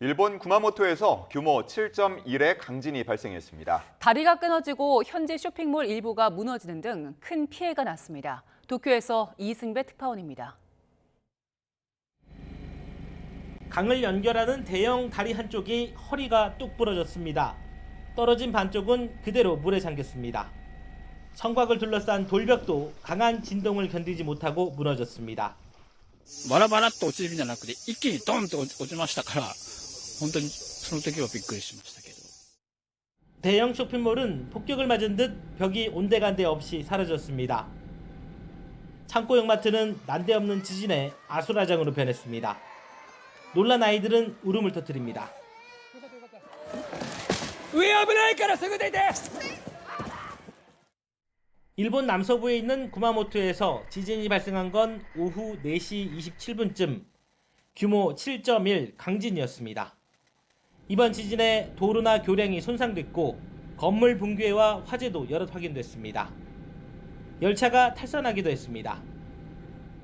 일본 구마모토에서 규모 7.1의 강진이 발생했습니다. 다리가 끊어지고 현지 쇼핑몰 일부가 무너지는 등 큰 피해가 났습니다. 도쿄에서 이승배 특파원입니다. 강을 연결하는 대형 다리 한쪽이 허리가 뚝 부러졌습니다. 떨어진 반쪽은 그대로 물에 잠겼습니다. 성곽을 둘러싼 돌벽도 강한 진동을 견디지 못하고 무너졌습니다. バラバラっと落ちるんじゃなくて一気にドンと落ちましたから本当にその時はびっくりしましたけど 대형 쇼핑몰은 폭격을 맞은 듯 벽이 온데간데 없이 사라졌습니다. 창고 용마트는 난데없는 지진에 아수라장으로 변했습니다. 놀란 아이들은 울음을 터뜨립니다. 일본 남서부에 있는 구마모토에서 지진이 발생한 건 오후 4시 27분쯤 규모 7.1 강진이었습니다. 이번 지진에 도로나 교량이 손상됐고 건물 붕괴와 화재도 여럿 확인됐습니다. 열차가 탈선하기도 했습니다.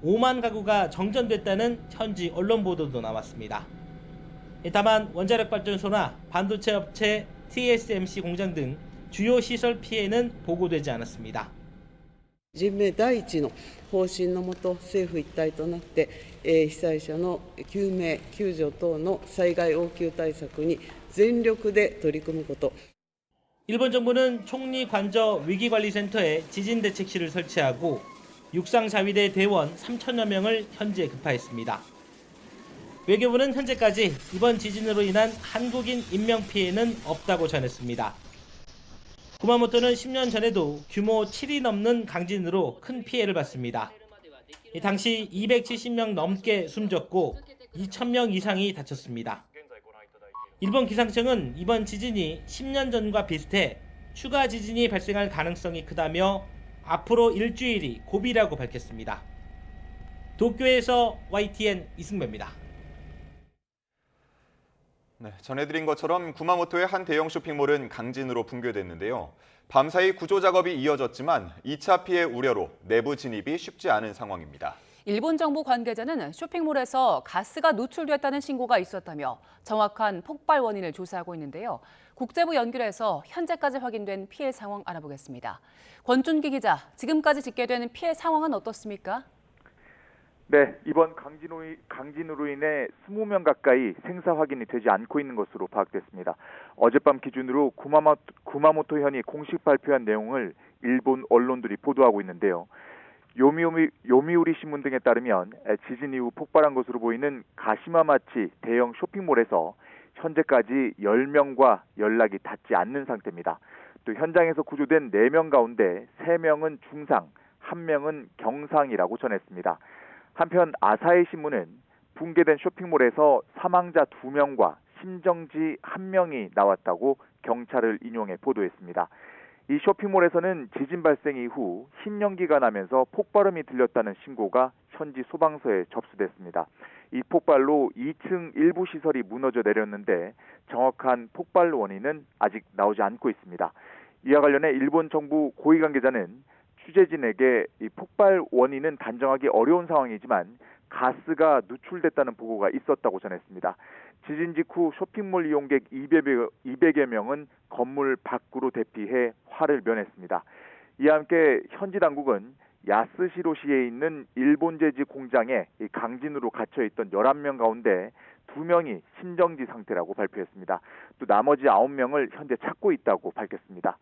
5만 가구가 정전됐다는 현지 언론 보도도 나왔습니다. 다만 원자력 발전소나 반도체 업체 TSMC 공장 등 주요 시설 피해는 보고되지 않았습니다. 人命第一の方針のもと、政府一体となって、被災者の救命・救助等の災害応急対策に全力で取り組むこと。 일본 정부는 총리 관저 위기관리센터에 지진대책실을 설치하고 육상자위대 대원 3천여 명을 현지에 급파했습니다. 외교부는 현재까지 이번 지진으로 인한 한국인 인명피해는 없다고 전했습니다. 구마모토는 10년 전에도 규모 7이 넘는 강진으로 큰 피해를 봤습니다. 당시 270명 넘게 숨졌고 2,000명 이상이 다쳤습니다. 일본 기상청은 이번 지진이 10년 전과 비슷해 추가 지진이 발생할 가능성이 크다며 앞으로 일주일이 고비라고 밝혔습니다. 도쿄에서 YTN 이승배입니다. 네, 전해드린 것처럼 구마모토의 한 대형 쇼핑몰은 강진으로 붕괴됐는데요. 밤사이 구조 작업이 이어졌지만 2차 피해 우려로 내부 진입이 쉽지 않은 상황입니다. 일본 정부 관계자는 쇼핑몰에서 가스가 누출됐다는 신고가 있었다며 정확한 폭발 원인을 조사하고 있는데요. 국제부 연결해서 현재까지 확인된 피해 상황 알아보겠습니다. 권준기 기자, 지금까지 집계되는 피해 상황은 어떻습니까? 네, 이번 강진으로 인해 20명 가까이 생사 확인이 되지 않고 있는 것으로 파악됐습니다. 어젯밤 기준으로 구마모토현이 공식 발표한 내용을 일본 언론들이 보도하고 있는데요. 요미우리 신문 등에 따르면 지진 이후 폭발한 것으로 보이는 가시마마치 대형 쇼핑몰에서 현재까지 10명과 연락이 닿지 않는 상태입니다. 또 현장에서 구조된 4명 가운데 3명은 중상, 1명은 경상이라고 전했습니다. 한편 아사히 신문은 붕괴된 쇼핑몰에서 사망자 2명과 심정지 1명이 나왔다고 경찰을 인용해 보도했습니다. 이 쇼핑몰에서는 지진 발생 이후 흰 연기가 나면서 폭발음이 들렸다는 신고가 현지 소방서에 접수됐습니다. 이 폭발로 2층 일부 시설이 무너져 내렸는데 정확한 폭발 원인은 아직 나오지 않고 있습니다. 이와 관련해 일본 정부 고위 관계자는 취재진에게 이 폭발 원인은 단정하기 어려운 상황이지만 가스가 누출됐다는 보고가 있었다고 전했습니다. 지진 직후 쇼핑몰 이용객 200여 명은 건물 밖으로 대피해 화를 면했습니다. 이와 함께 현지 당국은 야스시로시에 있는 일본 제지 공장에 강진으로 갇혀있던 11명 가운데 2명이 심정지 상태라고 발표했습니다. 또 나머지 9명을 현재 찾고 있다고 밝혔습니다.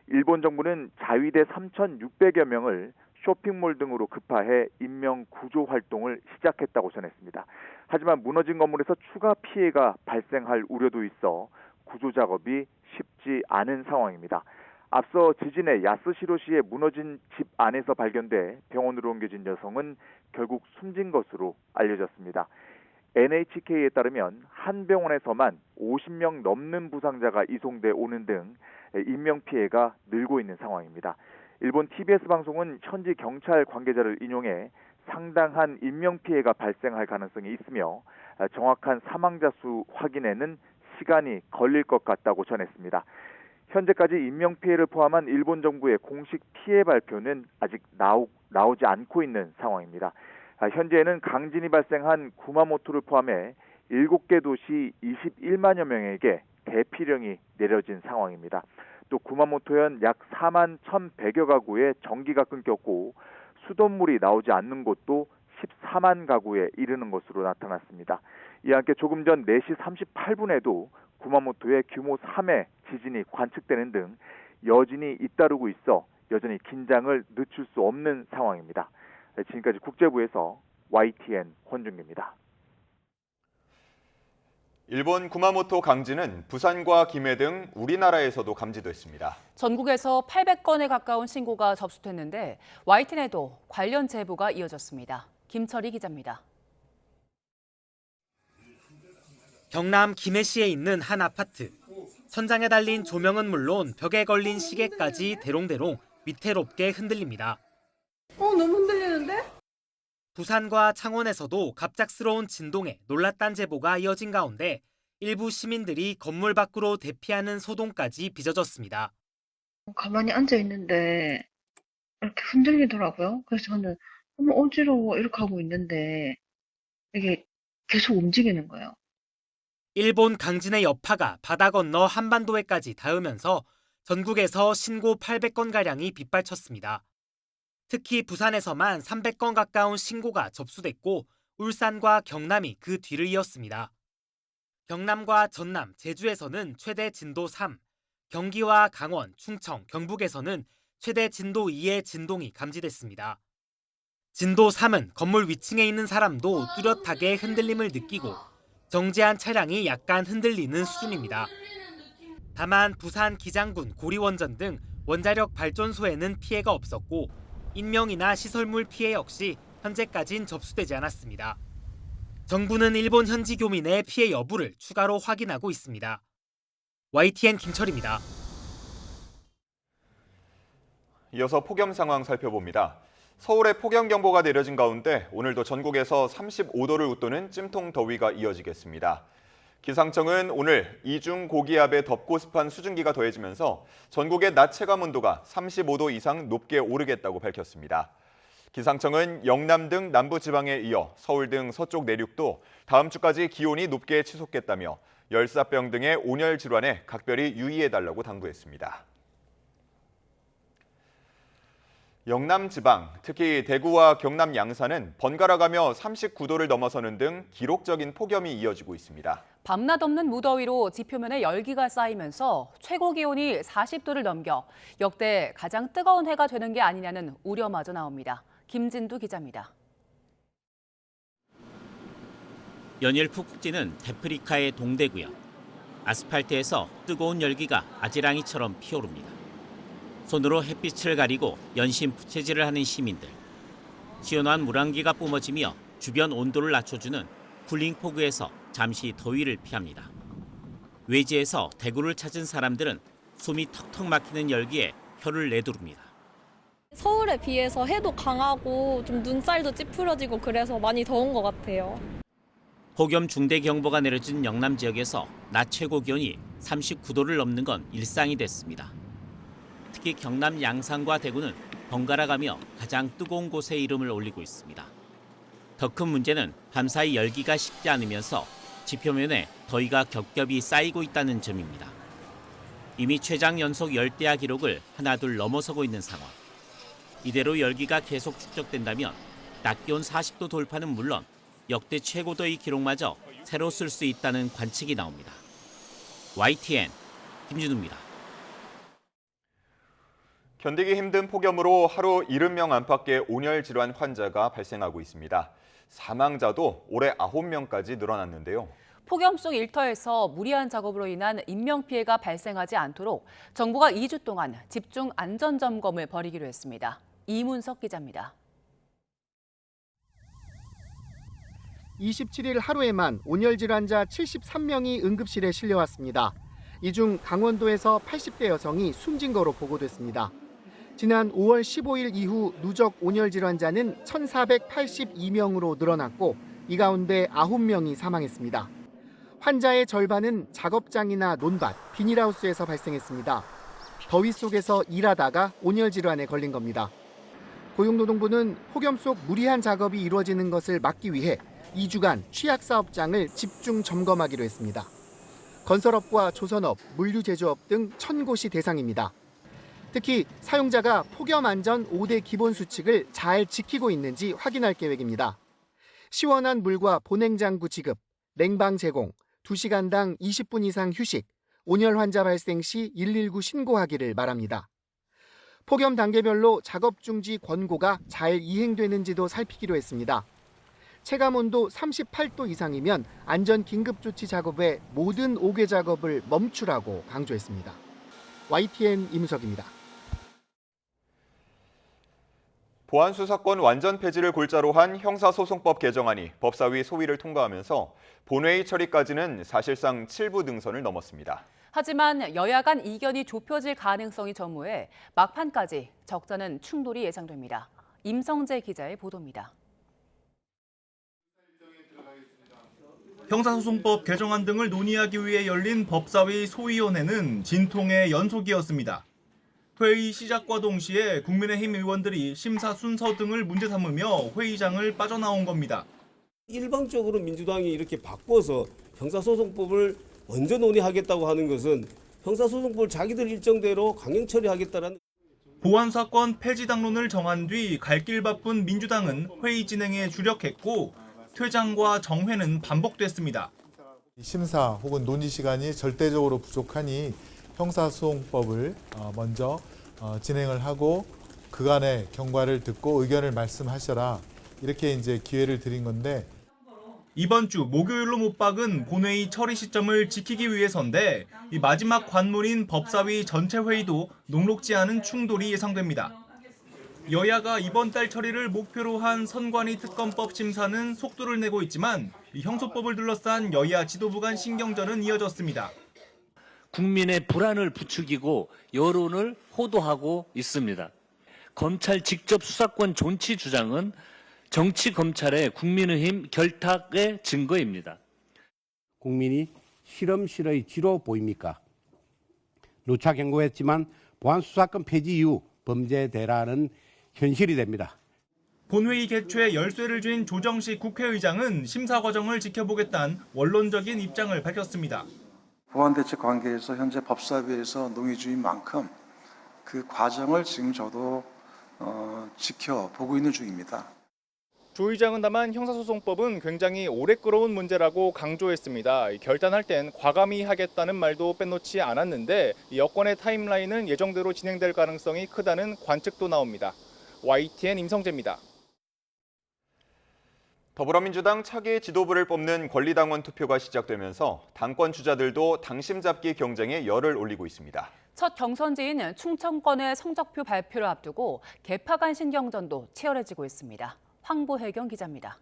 일본 정부는 자위대 3,600여 명을 쇼핑몰 등으로 급파해 인명 구조 활동을 시작했다고 전했습니다. 하지만 무너진 건물에서 추가 피해가 발생할 우려도 있어 구조 작업이 쉽지 않은 상황입니다. 앞서 지진에 야스시로시에 무너진 집 안에서 발견돼 병원으로 옮겨진 여성은 결국 숨진 것으로 알려졌습니다. NHK에 따르면 한 병원에서만 50명 넘는 부상자가 이송돼 오는 등 인명피해가 늘고 있는 상황입니다. 일본 TBS 방송은 현지 경찰 관계자를 인용해 상당한 인명피해가 발생할 가능성이 있으며 정확한 사망자 수 확인에는 시간이 걸릴 것 같다고 전했습니다. 현재까지 인명피해를 포함한 일본 정부의 공식 피해 발표는 아직 나오지 않고 있는 상황입니다. 현재는 강진이 발생한 구마모토를 포함해 7개 도시 21만여 명에게 대피령이 내려진 상황입니다. 또 구마모토현 약 4만 1,100여 가구에 전기가 끊겼고 수돗물이 나오지 않는 곳도 14만 가구에 이르는 것으로 나타났습니다. 이와 함께 조금 전 4시 38분에도 구마모토에 규모 3의 지진이 관측되는 등 여진이 잇따르고 있어 여전히 긴장을 늦출 수 없는 상황입니다. 지금까지 국제부에서 YTN 권준기입니다. 일본 구마모토 강진은 부산과 김해 등 우리나라에서도 감지됐습니다. 전국에서 800건에 가까운 신고가 접수됐는데 YTN에도 관련 제보가 이어졌습니다. 김철희 기자입니다. 경남 김해시에 있는 한 아파트. 천장에 달린 조명은 물론 벽에 걸린 시계까지 대롱대롱 위태롭게 흔들립니다. 너무 흔들리는데? 부산과 창원에서도 갑작스러운 진동에 놀랐다는 제보가 이어진 가운데 일부 시민들이 건물 밖으로 대피하는 소동까지 빚어졌습니다. 가만히 앉아 있는데 이렇게 흔들리더라고요. 그래서 저는 너무 어지러워 이렇게 하고 있는데 이게 계속 움직이는 거예요. 일본 강진의 여파가 바다 건너 한반도에까지 닿으면서 전국에서 신고 800건가량이 빗발쳤습니다. 특히 부산에서만 300건 가까운 신고가 접수됐고 울산과 경남이 그 뒤를 이었습니다. 경남과 전남, 제주에서는 최대 진도 3, 경기와 강원, 충청, 경북에서는 최대 진도 2의 진동이 감지됐습니다. 진도 3은 건물 위층에 있는 사람도 뚜렷하게 흔들림을 느끼고 정지한 차량이 약간 흔들리는 수준입니다. 다만 부산 기장군 고리원전 등 원자력 발전소에는 피해가 없었고 인명이나 시설물 피해 역시 현재까진 접수되지 않았습니다. 정부는 일본 현지 교민의 피해 여부를 추가로 확인하고 있습니다. YTN 김철입니다. 이어서 폭염 상황 살펴봅니다. 서울에 폭염경보가 내려진 가운데 오늘도 전국에서 35도를 웃도는 찜통 더위가 이어지겠습니다. 기상청은 오늘 이중 고기압의 덥고 습한 수증기가 더해지면서 전국의 낮 체감 온도가 35도 이상 높게 오르겠다고 밝혔습니다. 기상청은 영남 등 남부 지방에 이어 서울 등 서쪽 내륙도 다음 주까지 기온이 높게 치솟겠다며 열사병 등의 온열 질환에 각별히 유의해달라고 당부했습니다. 영남 지방, 특히 대구와 경남 양산은 번갈아가며 39도를 넘어서는 등 기록적인 폭염이 이어지고 있습니다. 밤낮 없는 무더위로 지표면에 열기가 쌓이면서 최고 기온이 40도를 넘겨 역대 가장 뜨거운 해가 되는 게 아니냐는 우려마저 나옵니다. 김진두 기자입니다. 연일 푹푹 찌는 대프리카의 동대구역. 아스팔트에서 뜨거운 열기가 아지랑이처럼 피오릅니다. 손으로 햇빛을 가리고 연신 부채질을 하는 시민들. 시원한 물안개가 뿜어지며 주변 온도를 낮춰주는 쿨링포그에서 잠시 더위를 피합니다. 외지에서 대구를 찾은 사람들은 숨이 턱턱 막히는 열기에 혀를 내두릅니다. 서울에 비해서 해도 강하고 좀 눈살도 찌푸려지고 그래서 많이 더운 것 같아요. 폭염 중대 경보가 내려진 영남 지역에서 낮 최고 기온이 39도를 넘는 건 일상이 됐습니다. 특히 경남 양산과 대구는 번갈아가며 가장 뜨거운 곳에 이름을 올리고 있습니다. 더 큰 문제는 밤사이 열기가 식지 않으면서 지표면에 더위가 겹겹이 쌓이고 있다는 점입니다. 이미 최장 연속 열대야 기록을 하나둘 넘어서고 있는 상황. 이대로 열기가 계속 축적된다면 낮 기온 40도 돌파는 물론 역대 최고 더위 기록마저 새로 쓸 수 있다는 관측이 나옵니다. YTN 김준우입니다. 견디기 힘든 폭염으로 하루 70명 안팎의 온열 질환 환자가 발생하고 있습니다. 사망자도 올해 9명까지 늘어났는데요. 폭염 속 일터에서 무리한 작업으로 인한 인명피해가 발생하지 않도록 정부가 2주 동안 집중 안전점검을 벌이기로 했습니다. 이문석 기자입니다. 27일 하루에만 온열 질환자 73명이 응급실에 실려왔습니다. 이 중 강원도에서 80대 여성이 숨진 거로 보고됐습니다. 지난 5월 15일 이후 누적 온열 질환자는 1,482명으로 늘어났고 이 가운데 9명이 사망했습니다. 환자의 절반은 작업장이나 논밭, 비닐하우스에서 발생했습니다. 더위 속에서 일하다가 온열 질환에 걸린 겁니다. 고용노동부는 폭염 속 무리한 작업이 이루어지는 것을 막기 위해 2주간 취약사업장을 집중 점검하기로 했습니다. 건설업과 조선업, 물류제조업 등 1,000곳이 대상입니다. 특히 사용자가 폭염안전 5대 기본 수칙을 잘 지키고 있는지 확인할 계획입니다. 시원한 물과 보냉장구 지급, 냉방 제공, 2시간당 20분 이상 휴식, 온열 환자 발생 시 119 신고하기를 말합니다. 폭염 단계별로 작업 중지 권고가 잘 이행되는지도 살피기로 했습니다. 체감온도 38도 이상이면 안전 긴급조치 작업의 모든 5개 작업을 멈추라고 강조했습니다. YTN 임석입니다. 보안수사권 완전 폐지를 골자로 한 형사소송법 개정안이 법사위 소위를 통과하면서 본회의 처리까지는 사실상 7부 등선을 넘었습니다. 하지만 여야 간 이견이 좁혀질 가능성이 전무해 막판까지 적잖은 충돌이 예상됩니다. 임성재 기자의 보도입니다. 형사소송법 개정안 등을 논의하기 위해 열린 법사위 소위원회는 진통의 연속이었습니다. 회의 시작과 동시에 국민의힘 의원들이 심사 순서 등을 문제 삼으며 회의장을 빠져나온 겁니다. 일방적으로 민주당이 이렇게 바꿔서 형사소송법을 먼저 논의하겠다고 하는 것은 형사소송법을 자기들 일정대로 강행 처리하겠다는 보안사건 폐지 당론을 정한 뒤 갈 길 바쁜 민주당은 회의 진행에 주력했고 퇴장과 정회는 반복됐습니다. 심사 혹은 논의 시간이 절대적으로 부족하니 형사소송법을 먼저 진행을 하고 그간의 경과를 듣고 의견을 말씀하셔라 이렇게 이제 기회를 드린 건데 이번 주 목요일로 못 박은 본회의 처리 시점을 지키기 위해서인데 이 마지막 관문인 법사위 전체 회의도 녹록지 않은 충돌이 예상됩니다. 여야가 이번 달 처리를 목표로 한 선관위 특검법 심사는 속도를 내고 있지만 이 형소법을 둘러싼 여야 지도부 간 신경전은 이어졌습니다. 국민의 불안을 부추기고 여론을 호도하고 있습니다. 검찰 직접 수사권 존치 주장은 정치 검찰의 국민의힘 결탁의 증거입니다. 국민이 실험실의 지로 보입니까? 누차 경고했지만 보안수사권 폐지 이후 범죄 대란은 현실이 됩니다. 본회의 개최에 열쇠를 쥔 조정식 국회의장은 심사 과정을 지켜보겠다는 원론적인 입장을 밝혔습니다. 보안대책 관계에서 현재 법사위에서 논의 중인 만큼 그 과정을 지금 저도 지켜보고 있는 중입니다. 조 의장은 다만 형사소송법은 굉장히 오래 끌어온 문제라고 강조했습니다. 결단할 땐 과감히 하겠다는 말도 빼놓지 않았는데 여권의 타임라인은 예정대로 진행될 가능성이 크다는 관측도 나옵니다. YTN 임성재입니다. 더불어민주당 차기 지도부를 뽑는 권리당원 투표가 시작되면서 당권 주자들도 당심 잡기 경쟁에 열을 올리고 있습니다. 첫 경선지인 충청권의 성적표 발표를 앞두고 개파 간 신경전도 치열해지고 있습니다. 황보혜경 기자입니다.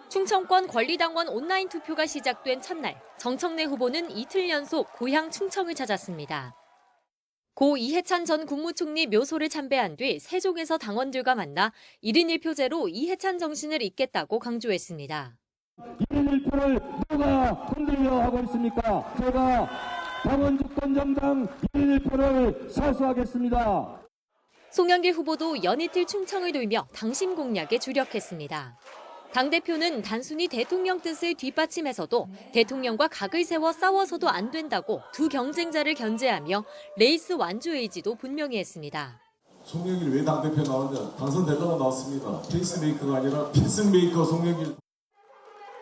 충청권 권리당원 온라인 투표가 시작된 첫날, 정청래 후보는 이틀 연속 고향 충청을 찾았습니다. 고 이해찬 전 국무총리 묘소를 참배한 뒤 세종에서 당원들과 만나 1인 1표제로 이해찬 정신을 잇겠다고 강조했습니다. 1인 1표를 누가 흔들려 하고 있습니까? 제가 당원 주권 정당 1인 1표를 사수하겠습니다. 송영길 후보도 연이틀 충청을 돌며 당심 공략에 주력했습니다. 당대표는 단순히 대통령 뜻을 뒷받침해서도 대통령과 각을 세워 싸워서도 안 된다고 두 경쟁자를 견제하며 레이스 완주 의지도 분명히 했습니다. 송영길 왜 당대표 나왔냐? 당선되려고 나왔습니다. 페이스메이커가 아니라 피스메이커 송영길.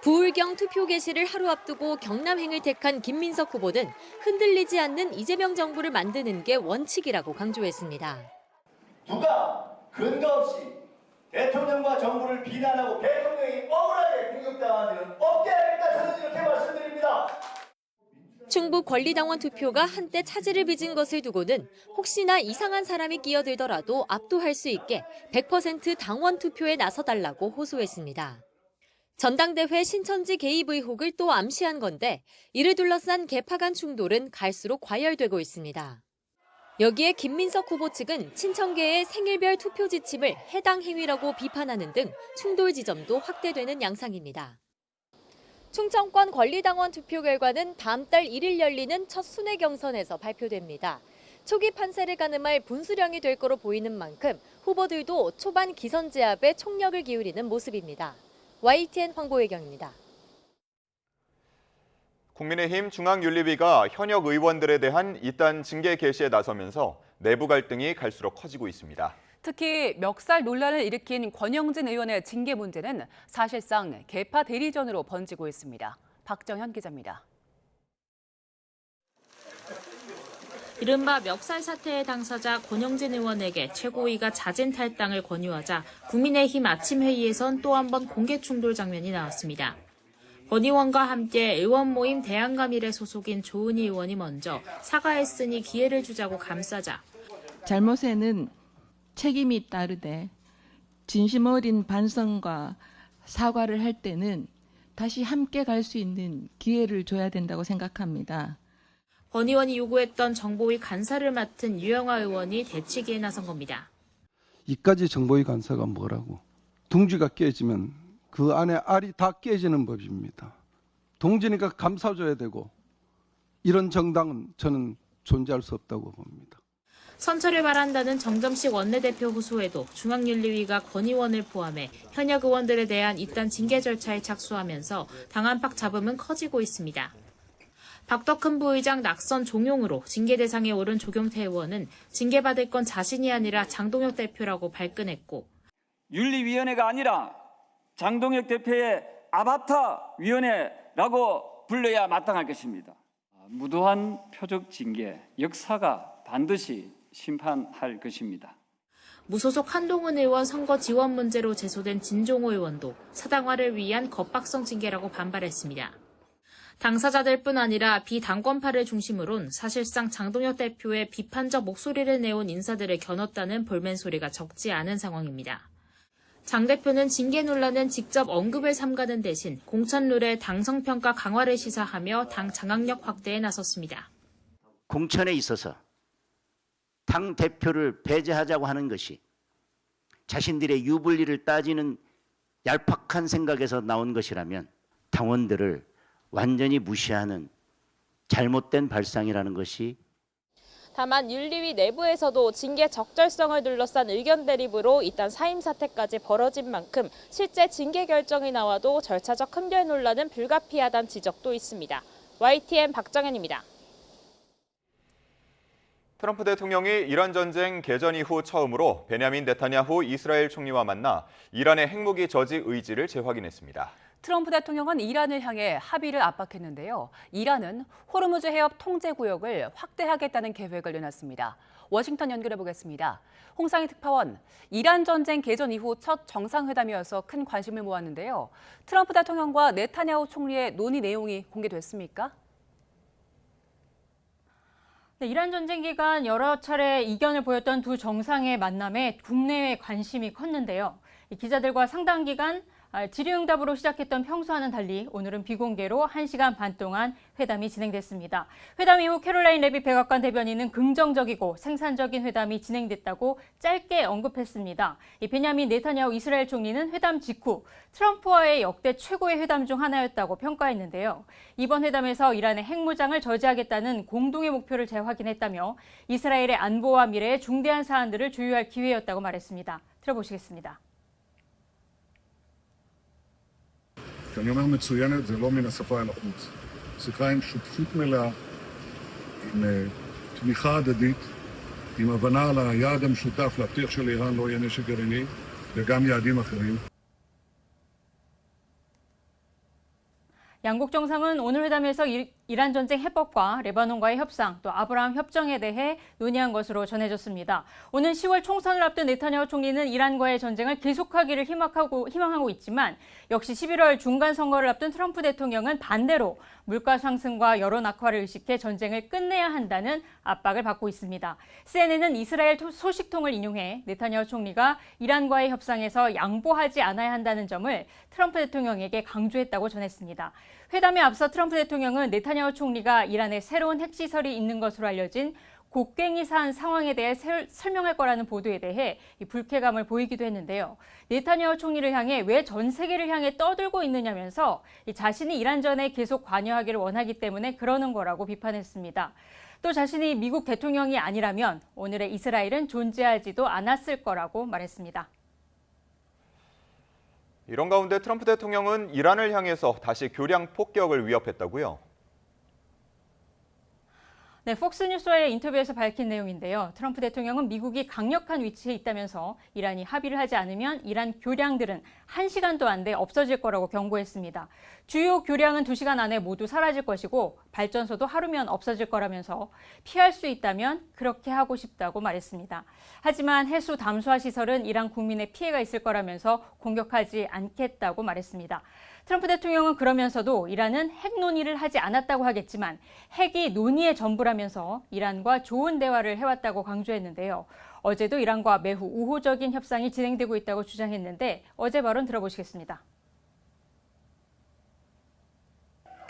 부울경 투표 개시를 하루 앞두고 경남행을 택한 김민석 후보는 흔들리지 않는 이재명 정부를 만드는 게 원칙이라고 강조했습니다. 누가 근거 없이 대통령과 정부를 비난하고 대통령이 억울하게 공격당하는 일은 없게 하겠다 저는 이렇게 말씀드립니다. 충북 권리당원 투표가 한때 차질을 빚은 것을 두고는 혹시나 이상한 사람이 끼어들더라도 압도할 수 있게 100% 당원 투표에 나서달라고 호소했습니다. 전당대회 신천지 개입 의혹을 또 암시한 건데 이를 둘러싼 개파 간 충돌은 갈수록 과열되고 있습니다. 여기에 김민석 후보 측은 친천계의 생일별 투표 지침을 해당 행위라고 비판하는 등 충돌 지점도 확대되는 양상입니다. 충청권 권리당원 투표 결과는 다음 달 1일 열리는 첫 순회 경선에서 발표됩니다. 초기 판세를 가늠할 분수령이 될 거로 보이는 만큼 후보들도 초반 기선제압에 총력을 기울이는 모습입니다. YTN 황보혜경입니다. 국민의힘 중앙윤리위가 현역 의원들에 대한 이단 징계 개시에 나서면서 내부 갈등이 갈수록 커지고 있습니다. 특히 멱살 논란을 일으킨 권영진 의원의 징계 문제는 사실상 계파 대리전으로 번지고 있습니다. 박정현 기자입니다. 이른바 멱살 사태의 당사자 권영진 의원에게 최고위가 자진 탈당을 권유하자 국민의힘 아침 회의에선 또 한 번 공개 충돌 장면이 나왔습니다. 권 의원과 함께 의원 모임 대한감일에 소속인 조은희 의원이 먼저 사과했으니 기회를 주자고 감싸자 잘못에는 책임이 따르되 진심 어린 반성과 사과를 할 때는 다시 함께 갈 수 있는 기회를 줘야 된다고 생각합니다. 권 의원이 요구했던 정보위 간사를 맡은 유영하 의원이 대치기에 나선 겁니다. 이까지 정보위 간사가 뭐라고? 둥지가 깨지면 그 안에 알이 다 깨지는 법입니다. 동지니까 감싸줘야 되고 이런 정당은 저는 존재할 수 없다고 봅니다. 선처를 바란다는 정점식 원내대표 호소에도 중앙윤리위가 권 의원을 포함해 현역 의원들에 대한 이단 징계 절차에 착수하면서 당 안팎 잡음은 커지고 있습니다. 박덕흠 부의장 낙선 종용으로 징계 대상에 오른 조경태 의원은 징계받을 건 자신이 아니라 장동혁 대표라고 발끈했고 윤리위원회가 아니라 장동혁 대표의 아바타 위원회라고 불러야 마땅할 것입니다. 무도한 표적 징계, 역사가 반드시 심판할 것입니다. 무소속 한동훈 의원 선거 지원 문제로 제소된 진종호 의원도 사당화를 위한 겁박성 징계라고 반발했습니다. 당사자들뿐 아니라 비당권파를 중심으론 사실상 장동혁 대표의 비판적 목소리를 내온 인사들을 겨눴다는 볼멘 소리가 적지 않은 상황입니다. 장 대표는 징계 논란은 직접 언급을 삼가는 대신 공천룰의 당성평가 강화를 시사하며 당 장악력 확대에 나섰습니다. 공천에 있어서 당 대표를 배제하자고 하는 것이 자신들의 유불리를 따지는 얄팍한 생각에서 나온 것이라면 당원들을 완전히 무시하는 잘못된 발상이라는 것이 다만 윤리위 내부에서도 징계 적절성을 둘러싼 의견 대립으로 이딴 사임 사태까지 벌어진 만큼 실제 징계 결정이 나와도 절차적 흠결 논란은 불가피하다는 지적도 있습니다. YTN 박정현입니다. 트럼프 대통령이 이란 전쟁 개전 이후 처음으로 베냐민 네타냐후 이스라엘 총리와 만나 이란의 핵무기 저지 의지를 재확인했습니다. 트럼프 대통령은 이란을 향해 합의를 압박했는데요. 이란은 호르무즈 해협 통제 구역을 확대하겠다는 계획을 내놨습니다. 워싱턴 연결해 보겠습니다. 홍상희 특파원, 이란 전쟁 개전 이후 첫 정상회담이어서 큰 관심을 모았는데요. 트럼프 대통령과 네타냐후 총리의 논의 내용이 공개됐습니까? 네, 이란 전쟁 기간 여러 차례 이견을 보였던 두 정상의 만남에 국내외 관심이 컸는데요. 기자들과 상당 기간 질의응답으로 시작했던 평소와는 달리 오늘은 비공개로 1시간 반 동안 회담이 진행됐습니다. 회담 이후 캐롤라인 레빗 백악관 대변인은 긍정적이고 생산적인 회담이 진행됐다고 짧게 언급했습니다. 베냐민 네타냐후 이스라엘 총리는 회담 직후 트럼프와의 역대 최고의 회담 중 하나였다고 평가했는데요. 이번 회담에서 이란의 핵무장을 저지하겠다는 공동의 목표를 재확인했다며 이스라엘의 안보와 미래에 중대한 사안들을 조율할 기회였다고 말했습니다. 들어보시겠습니다. כשאני אומר מצוינת, זה לא מן השפה אל החוץ. שיחה עם שותפות מלאה, עם תמיכה הדדית, עם הבנה על היעד המשותף להבטיח שלאיראן לא יהיה נשק גרעיני, וגם יעדים אחרים. 양국 정상은 오늘 회담에서 이란 전쟁 해법과 레바논과의 협상, 또 아브라함 협정에 대해 논의한 것으로 전해졌습니다. 오는 10월 총선을 앞둔 네타냐후 총리는 이란과의 전쟁을 계속하기를 희망하고 있지만 역시 11월 중간 선거를 앞둔 트럼프 대통령은 반대로 물가 상승과 여론 악화를 의식해 전쟁을 끝내야 한다는 압박을 받고 있습니다. CNN은 이스라엘 소식통을 인용해 네타냐후 총리가 이란과의 협상에서 양보하지 않아야 한다는 점을 트럼프 대통령에게 강조했다고 전했습니다. 회담에 앞서 트럼프 대통령은 네타냐후 총리가 이란에 새로운 핵시설이 있는 것으로 알려진 곡괭이 산 상황에 대해 설명할 거라는 보도에 대해 불쾌감을 보이기도 했는데요. 네타냐후 총리를 향해 왜 전 세계를 향해 떠들고 있느냐면서 자신이 이란전에 계속 관여하기를 원하기 때문에 그러는 거라고 비판했습니다. 또 자신이 미국 대통령이 아니라면 오늘의 이스라엘은 존재하지도 않았을 거라고 말했습니다. 이런 가운데 트럼프 대통령은 이란을 향해서 다시 교량 폭격을 위협했다고요? 네, 폭스뉴스와의 인터뷰에서 밝힌 내용인데요. 트럼프 대통령은 미국이 강력한 위치에 있다면서 이란이 합의를 하지 않으면 이란 교량들은 1시간도 안 돼 없어질 거라고 경고했습니다. 주요 교량은 2시간 안에 모두 사라질 것이고 발전소도 하루면 없어질 거라면서 피할 수 있다면 그렇게 하고 싶다고 말했습니다. 하지만 해수 담수화 시설은 이란 국민의 피해가 있을 거라면서 공격하지 않겠다고 말했습니다. 트럼프 대통령은 그러면서도 이란은 핵 논의를 하지 않았다고 하겠지만 핵이 논의의 전부라면서 이란과 좋은 대화를 해왔다고 강조했는데요. 어제도 이란과 매우 우호적인 협상이 진행되고 있다고 주장했는데 어제 발언 들어보시겠습니다.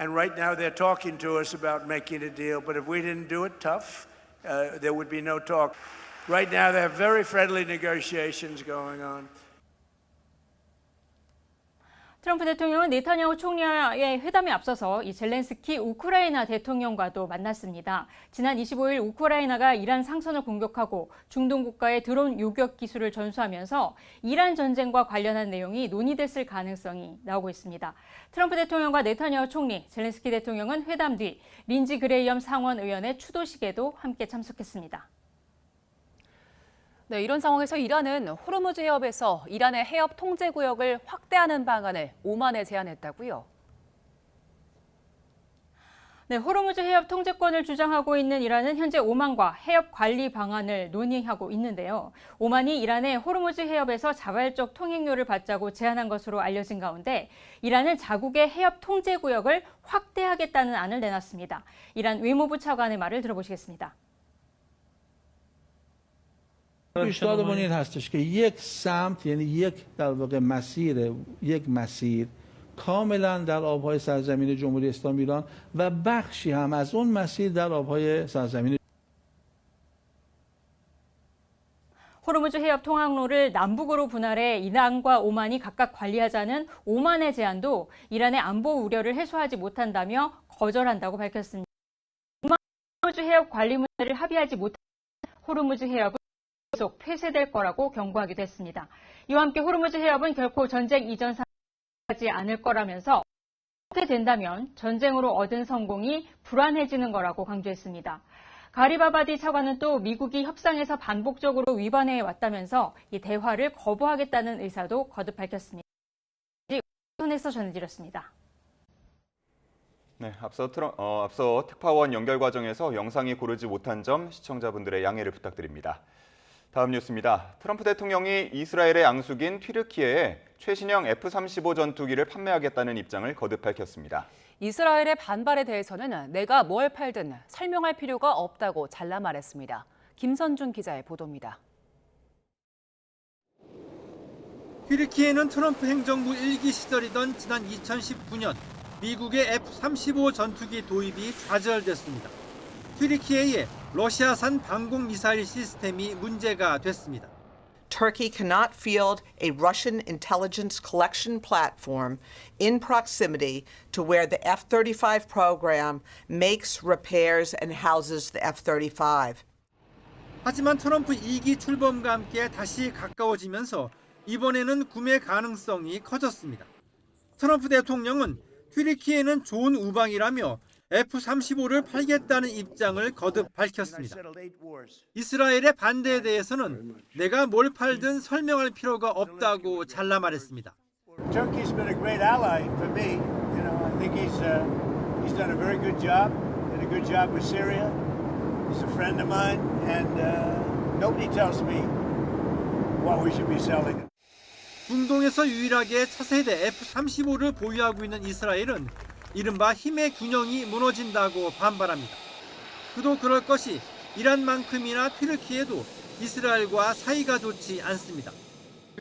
And right now they're talking to us about making a deal, but if we didn't do it tough, there would be no talk. Right now they have very friendly negotiations going on. 트럼프 대통령은 네타냐후 총리와의 회담에 앞서서 이 젤렌스키 우크라이나 대통령과도 만났습니다. 지난 25일 우크라이나가 이란 상선을 공격하고 중동 국가의 드론 요격 기술을 전수하면서 이란 전쟁과 관련한 내용이 논의됐을 가능성이 나오고 있습니다. 트럼프 대통령과 네타냐후 총리, 젤렌스키 대통령은 회담 뒤 린지 그레이엄 상원 의원의 추도식에도 함께 참석했습니다. 네, 이런 상황에서 이란은 호르무즈 해협에서 이란의 해협 통제 구역을 확대하는 방안을 오만에 제안했다고요? 네, 호르무즈 해협 통제권을 주장하고 있는 이란은 현재 오만과 해협 관리 방안을 논의하고 있는데요. 오만이 이란의 호르무즈 해협에서 자발적 통행료를 받자고 제안한 것으로 알려진 가운데 이란은 자국의 해협 통제 구역을 확대하겠다는 안을 내놨습니다. 이란 외무부 차관의 말을 들어보시겠습니다. پیشنهادمون این هستش که یک سمت یعنی یک در واقع یک مسیر کاملا در آبهای سرزمین جمهوری اسلامی ایران و بخشی هم از اون مسیر در آبهای سرزمین 호르무즈 해협 통항로를 남북으로 분할해 이란과 오만이 각각 관리하자는 오만의 제안도 이란의 안보 우려를 해소하지 못한다며 거절한다고 밝혔습니다. 호르무즈 해협 관리 문제를 합의하지 못한 호르무즈 해협은 계속 폐쇄될 거라고 경고하기도 했습니다. 이와 함께 호르무즈 해협은 결코 전쟁 이전 상황하지 않을 거라면서 그렇게 된다면 전쟁으로 얻은 성공이 불안해지는 거라고 강조했습니다. 가리바바디 차관은 또 미국이 협상에서 반복적으로 위반해 왔다면서 이 대화를 거부하겠다는 의사도 거듭 밝혔습니다. 손에서 전해드렸습니다. 네, 앞서 특파원 연결 과정에서 영상이 고르지 못한 점 시청자분들의 양해를 부탁드립니다. 다음 뉴스입니다. 트럼프 대통령이 이스라엘의 양숙인 튀르키예에 최신형 F-35 전투기를 판매하겠다는 입장을 거듭 밝혔습니다. 이스라엘의 반발에 대해서는 내가 뭘 팔든 설명할 필요가 없다고 잘라 말했습니다. 김선준 기자의 보도입니다. 튀르키예는 트럼프 행정부 1기 시절이던 지난 2019년 미국의 F-35 전투기 도입이 좌절됐습니다. 튀르키예의 러시아산 방공 미사일 시스템이 문제가 됐습니다. Turkey cannot field a Russian intelligence collection platform in proximity to where the F-35 program makes, repairs, and houses the F-35. 하지만 트럼프 2기 출범과 함께 다시 가까워지면서 이번에는 구매 가능성이 커졌습니다. 트럼프 대통령은 튀르키예는 좋은 우방이라며 F-35를 팔겠다는 입장을 거듭 밝혔습니다. 이스라엘의 반대에 대해서는 내가 뭘 팔든 설명할 필요가 없다고 잘라 말했습니다. Turkey's been a great ally for me. You know, I think he's done a very good job. Did a good job with Syria. He's a friend of mine, and nobody tells me what we should be selling. 중동에서 유일하게 차세대 F-35를 보유하고 있는 이스라엘은 이른바 힘의 균형이 무너진다고 반발합니다. 그도 그럴 것이 이란만큼이나 튀르키예도 이스라엘과 사이가 좋지 않습니다.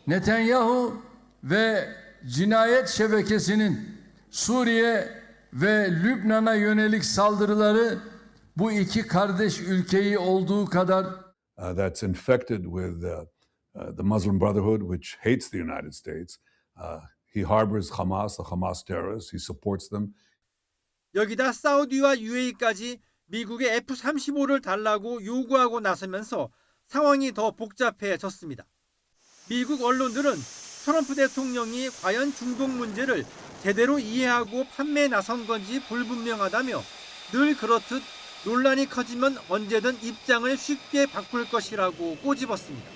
Netanyahu ve cinayet şebekesinin Suriye ve Lübnan'a yönelik saldırıları bu iki kardeş ülkeyi olduğu kadar that's infected with the Muslim Brotherhood, which hates the United States. He harbors Hamas, the Hamas terrorists. He supports them. 여기다 사우디와 UAE까지 미국의 F-35를 달라고 요구하고 나서면서 상황이 더 복잡해졌습니다. 미국 언론들은 트럼프 대통령이 과연 중동 문제를 제대로 이해하고 판매에 나선 건지 불분명하다며 늘 그렇듯 논란이 커지면 언제든 입장을 쉽게 바꿀 것이라고 꼬집었습니다.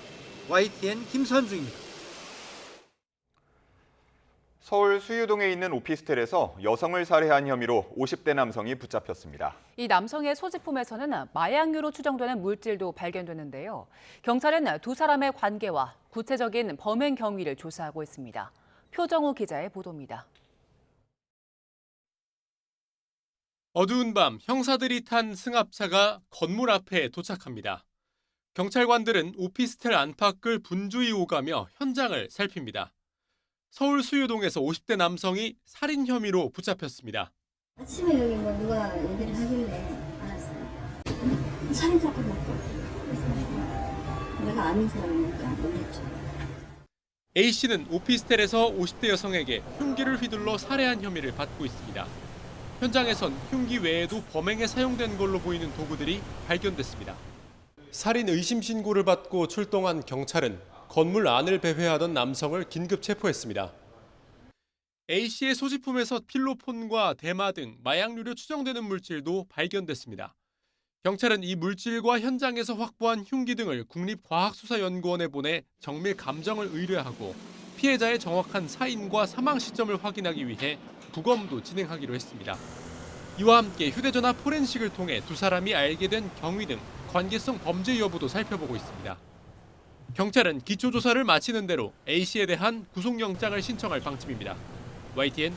YTN 김선중입니다. 서울 수유동에 있는 오피스텔에서 여성을 살해한 혐의로 50대 남성이 붙잡혔습니다. 이 남성의 소지품에서는 마약류로 추정되는 물질도 발견됐는데요. 경찰은 두 사람의 관계와 구체적인 범행 경위를 조사하고 있습니다. 표정우 기자의 보도입니다. 어두운 밤 형사들이 탄 승합차가 건물 앞에 도착합니다. 경찰관들은 오피스텔 안팎을 분주히 오가며 현장을 살핍니다. 서울 수유동에서 50대 남성이 살인 혐의로 붙잡혔습니다. 아침에 여기 뭐 누가 얘기를 하길래 알았어요. 살인사건 맞고 그래서 내가 아는 사람이니까 놀랬죠. A씨는 오피스텔에서 50대 여성에게 흉기를 휘둘러 살해한 혐의를 받고 있습니다. 현장에선 흉기 외에도 범행에 사용된 걸로 보이는 도구들이 발견됐습니다. 살인 의심 신고를 받고 출동한 경찰은 건물 안을 배회하던 남성을 긴급 체포했습니다. A씨의 소지품에서 필로폰과 대마 등 마약류로 추정되는 물질도 발견됐습니다. 경찰은 이 물질과 현장에서 확보한 흉기 등을 국립과학수사연구원에 보내 정밀 감정을 의뢰하고 피해자의 정확한 사인과 사망 시점을 확인하기 위해 부검도 진행하기로 했습니다. 이와 함께 휴대전화 포렌식을 통해 두 사람이 알게 된 경위 등 관계성 범죄 여부도 살펴보고 있습니다. 경찰은 기초조사를 마치는 대로 A씨에 대한 구속영장을 신청할 방침입니다. YTN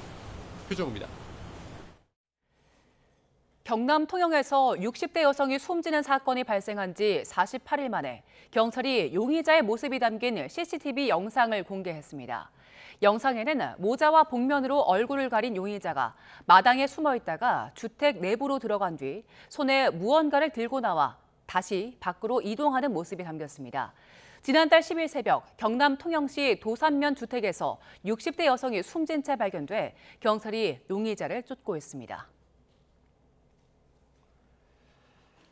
표정우입니다. 경남 통영에서 60대 여성이 숨지는 사건이 발생한 지 48일 만에 경찰이 용의자의 모습이 담긴 CCTV 영상을 공개했습니다. 영상에는 모자와 복면으로 얼굴을 가린 용의자가 마당에 숨어 있다가 주택 내부로 들어간 뒤 손에 무언가를 들고 나와 다시 밖으로 이동하는 모습이 담겼습니다. 지난달 10일 새벽 경남 통영시 도산면 주택에서 60대 여성이 숨진 채 발견돼 경찰이 용의자를 쫓고 있습니다.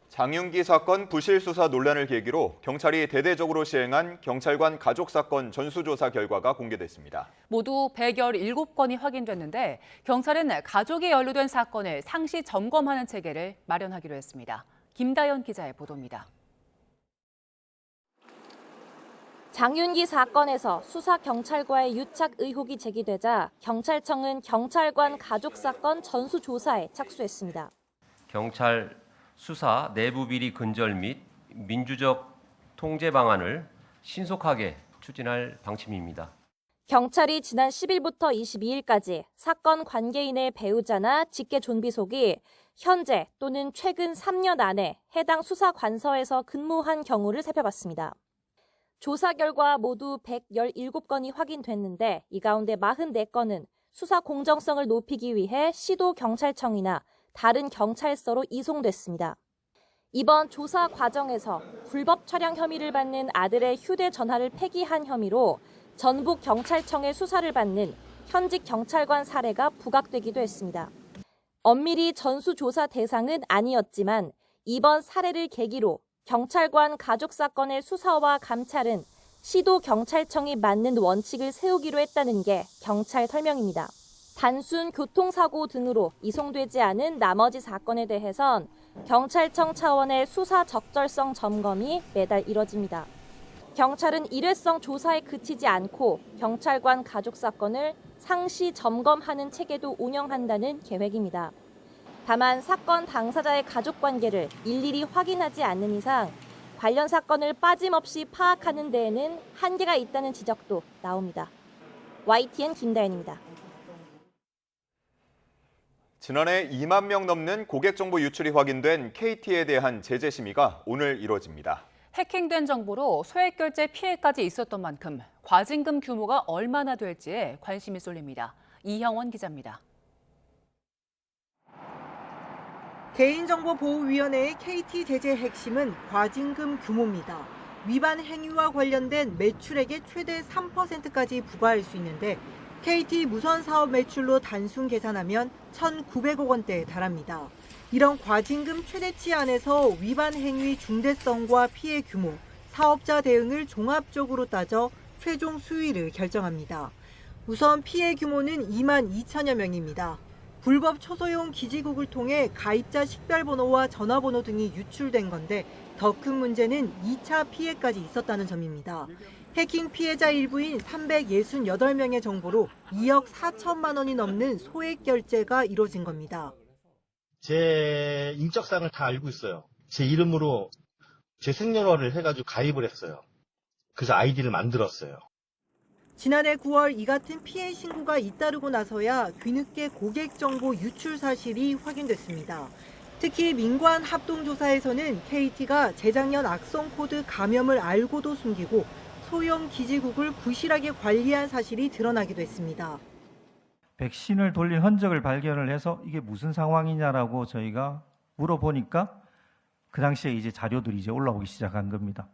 장윤기 사건 부실 수사 논란을 계기로 경찰이 대대적으로 시행한 경찰관 가족 사건 전수조사 결과가 공개됐습니다. 모두 117건이 확인됐는데 경찰은 가족이 연루된 사건을 상시 점검하는 체계를 마련하기로 했습니다. 김다연 기자의 보도입니다. 장윤기 사건에서 수사 경찰과의 유착 의혹이 제기되자 경찰청은 경찰관 가족 사건 전수조사에 착수했습니다. 경찰 수사 내부 비리 근절 및 민주적 통제 방안을 신속하게 추진할 방침입니다. 경찰이 지난 10일부터 22일까지 사건 관계인의 배우자나 직계 존비속이 현재 또는 최근 3년 안에 해당 수사관서에서 근무한 경우를 살펴봤습니다. 조사 결과 모두 117건이 확인됐는데 이 가운데 44건은 수사 공정성을 높이기 위해 시도경찰청이나 다른 경찰서로 이송됐습니다. 이번 조사 과정에서 불법 촬영 혐의를 받는 아들의 휴대전화를 폐기한 혐의로 전북경찰청의 수사를 받는 현직 경찰관 사례가 부각되기도 했습니다. 엄밀히 전수조사 대상은 아니었지만 이번 사례를 계기로 경찰관 가족 사건의 수사와 감찰은 시도경찰청이 맞는 원칙을 세우기로 했다는 게 경찰 설명입니다. 단순 교통사고 등으로 이송되지 않은 나머지 사건에 대해선 경찰청 차원의 수사 적절성 점검이 매달 이뤄집니다. 경찰은 일회성 조사에 그치지 않고 경찰관 가족 사건을 상시 점검하는 체계도 운영한다는 계획입니다. 다만 사건 당사자의 가족 관계를 일일이 확인하지 않는 이상 관련 사건을 빠짐없이 파악하는 데에는 한계가 있다는 지적도 나옵니다. YTN 김다연입니다. 지난해 2만 명 넘는 고객 정보 유출이 확인된 KT에 대한 제재 심의가 오늘 이뤄집니다. 해킹된 정보로 소액 결제 피해까지 있었던 만큼 과징금 규모가 얼마나 될지에 관심이 쏠립니다. 이형원 기자입니다. 개인정보보호위원회의 KT 제재의 핵심은 과징금 규모입니다. 위반 행위와 관련된 매출액의 최대 3%까지 부과할 수 있는데 KT 무선 사업 매출로 단순 계산하면 1,900억 원대에 달합니다. 이런 과징금 최대치 안에서 위반 행위 중대성과 피해 규모, 사업자 대응을 종합적으로 따져 최종 수위를 결정합니다. 우선 피해 규모는 2만 2천여 명입니다. 불법 초소형 기지국을 통해 가입자 식별번호와 전화번호 등이 유출된 건데 더 큰 문제는 2차 피해까지 있었다는 점입니다. 해킹 피해자 일부인 368명의 정보로 2억 4천만 원이 넘는 소액 결제가 이뤄진 겁니다. 제 인적사항을 다 알고 있어요. 제 이름으로 제 생년월일 해가지고 가입을 했어요. 그래서 아이디를 만들었어요. 지난해 9월 이 같은 피해 신고가 잇따르고 나서야 뒤늦게 고객 정보 유출 사실이 확인됐습니다. 특히 민관 합동조사에서는 KT가 재작년 악성 코드 감염을 알고도 숨기고 소형 기지국을 부실하게 관리한 사실이 드러나기도 했습니다. 백신을 돌린 흔적을 발견을 해서 이게 무슨 상황이냐라고 저희가 물어보니까 그 당시에 이제 자료들이 이제 올라오기 시작한 겁니다.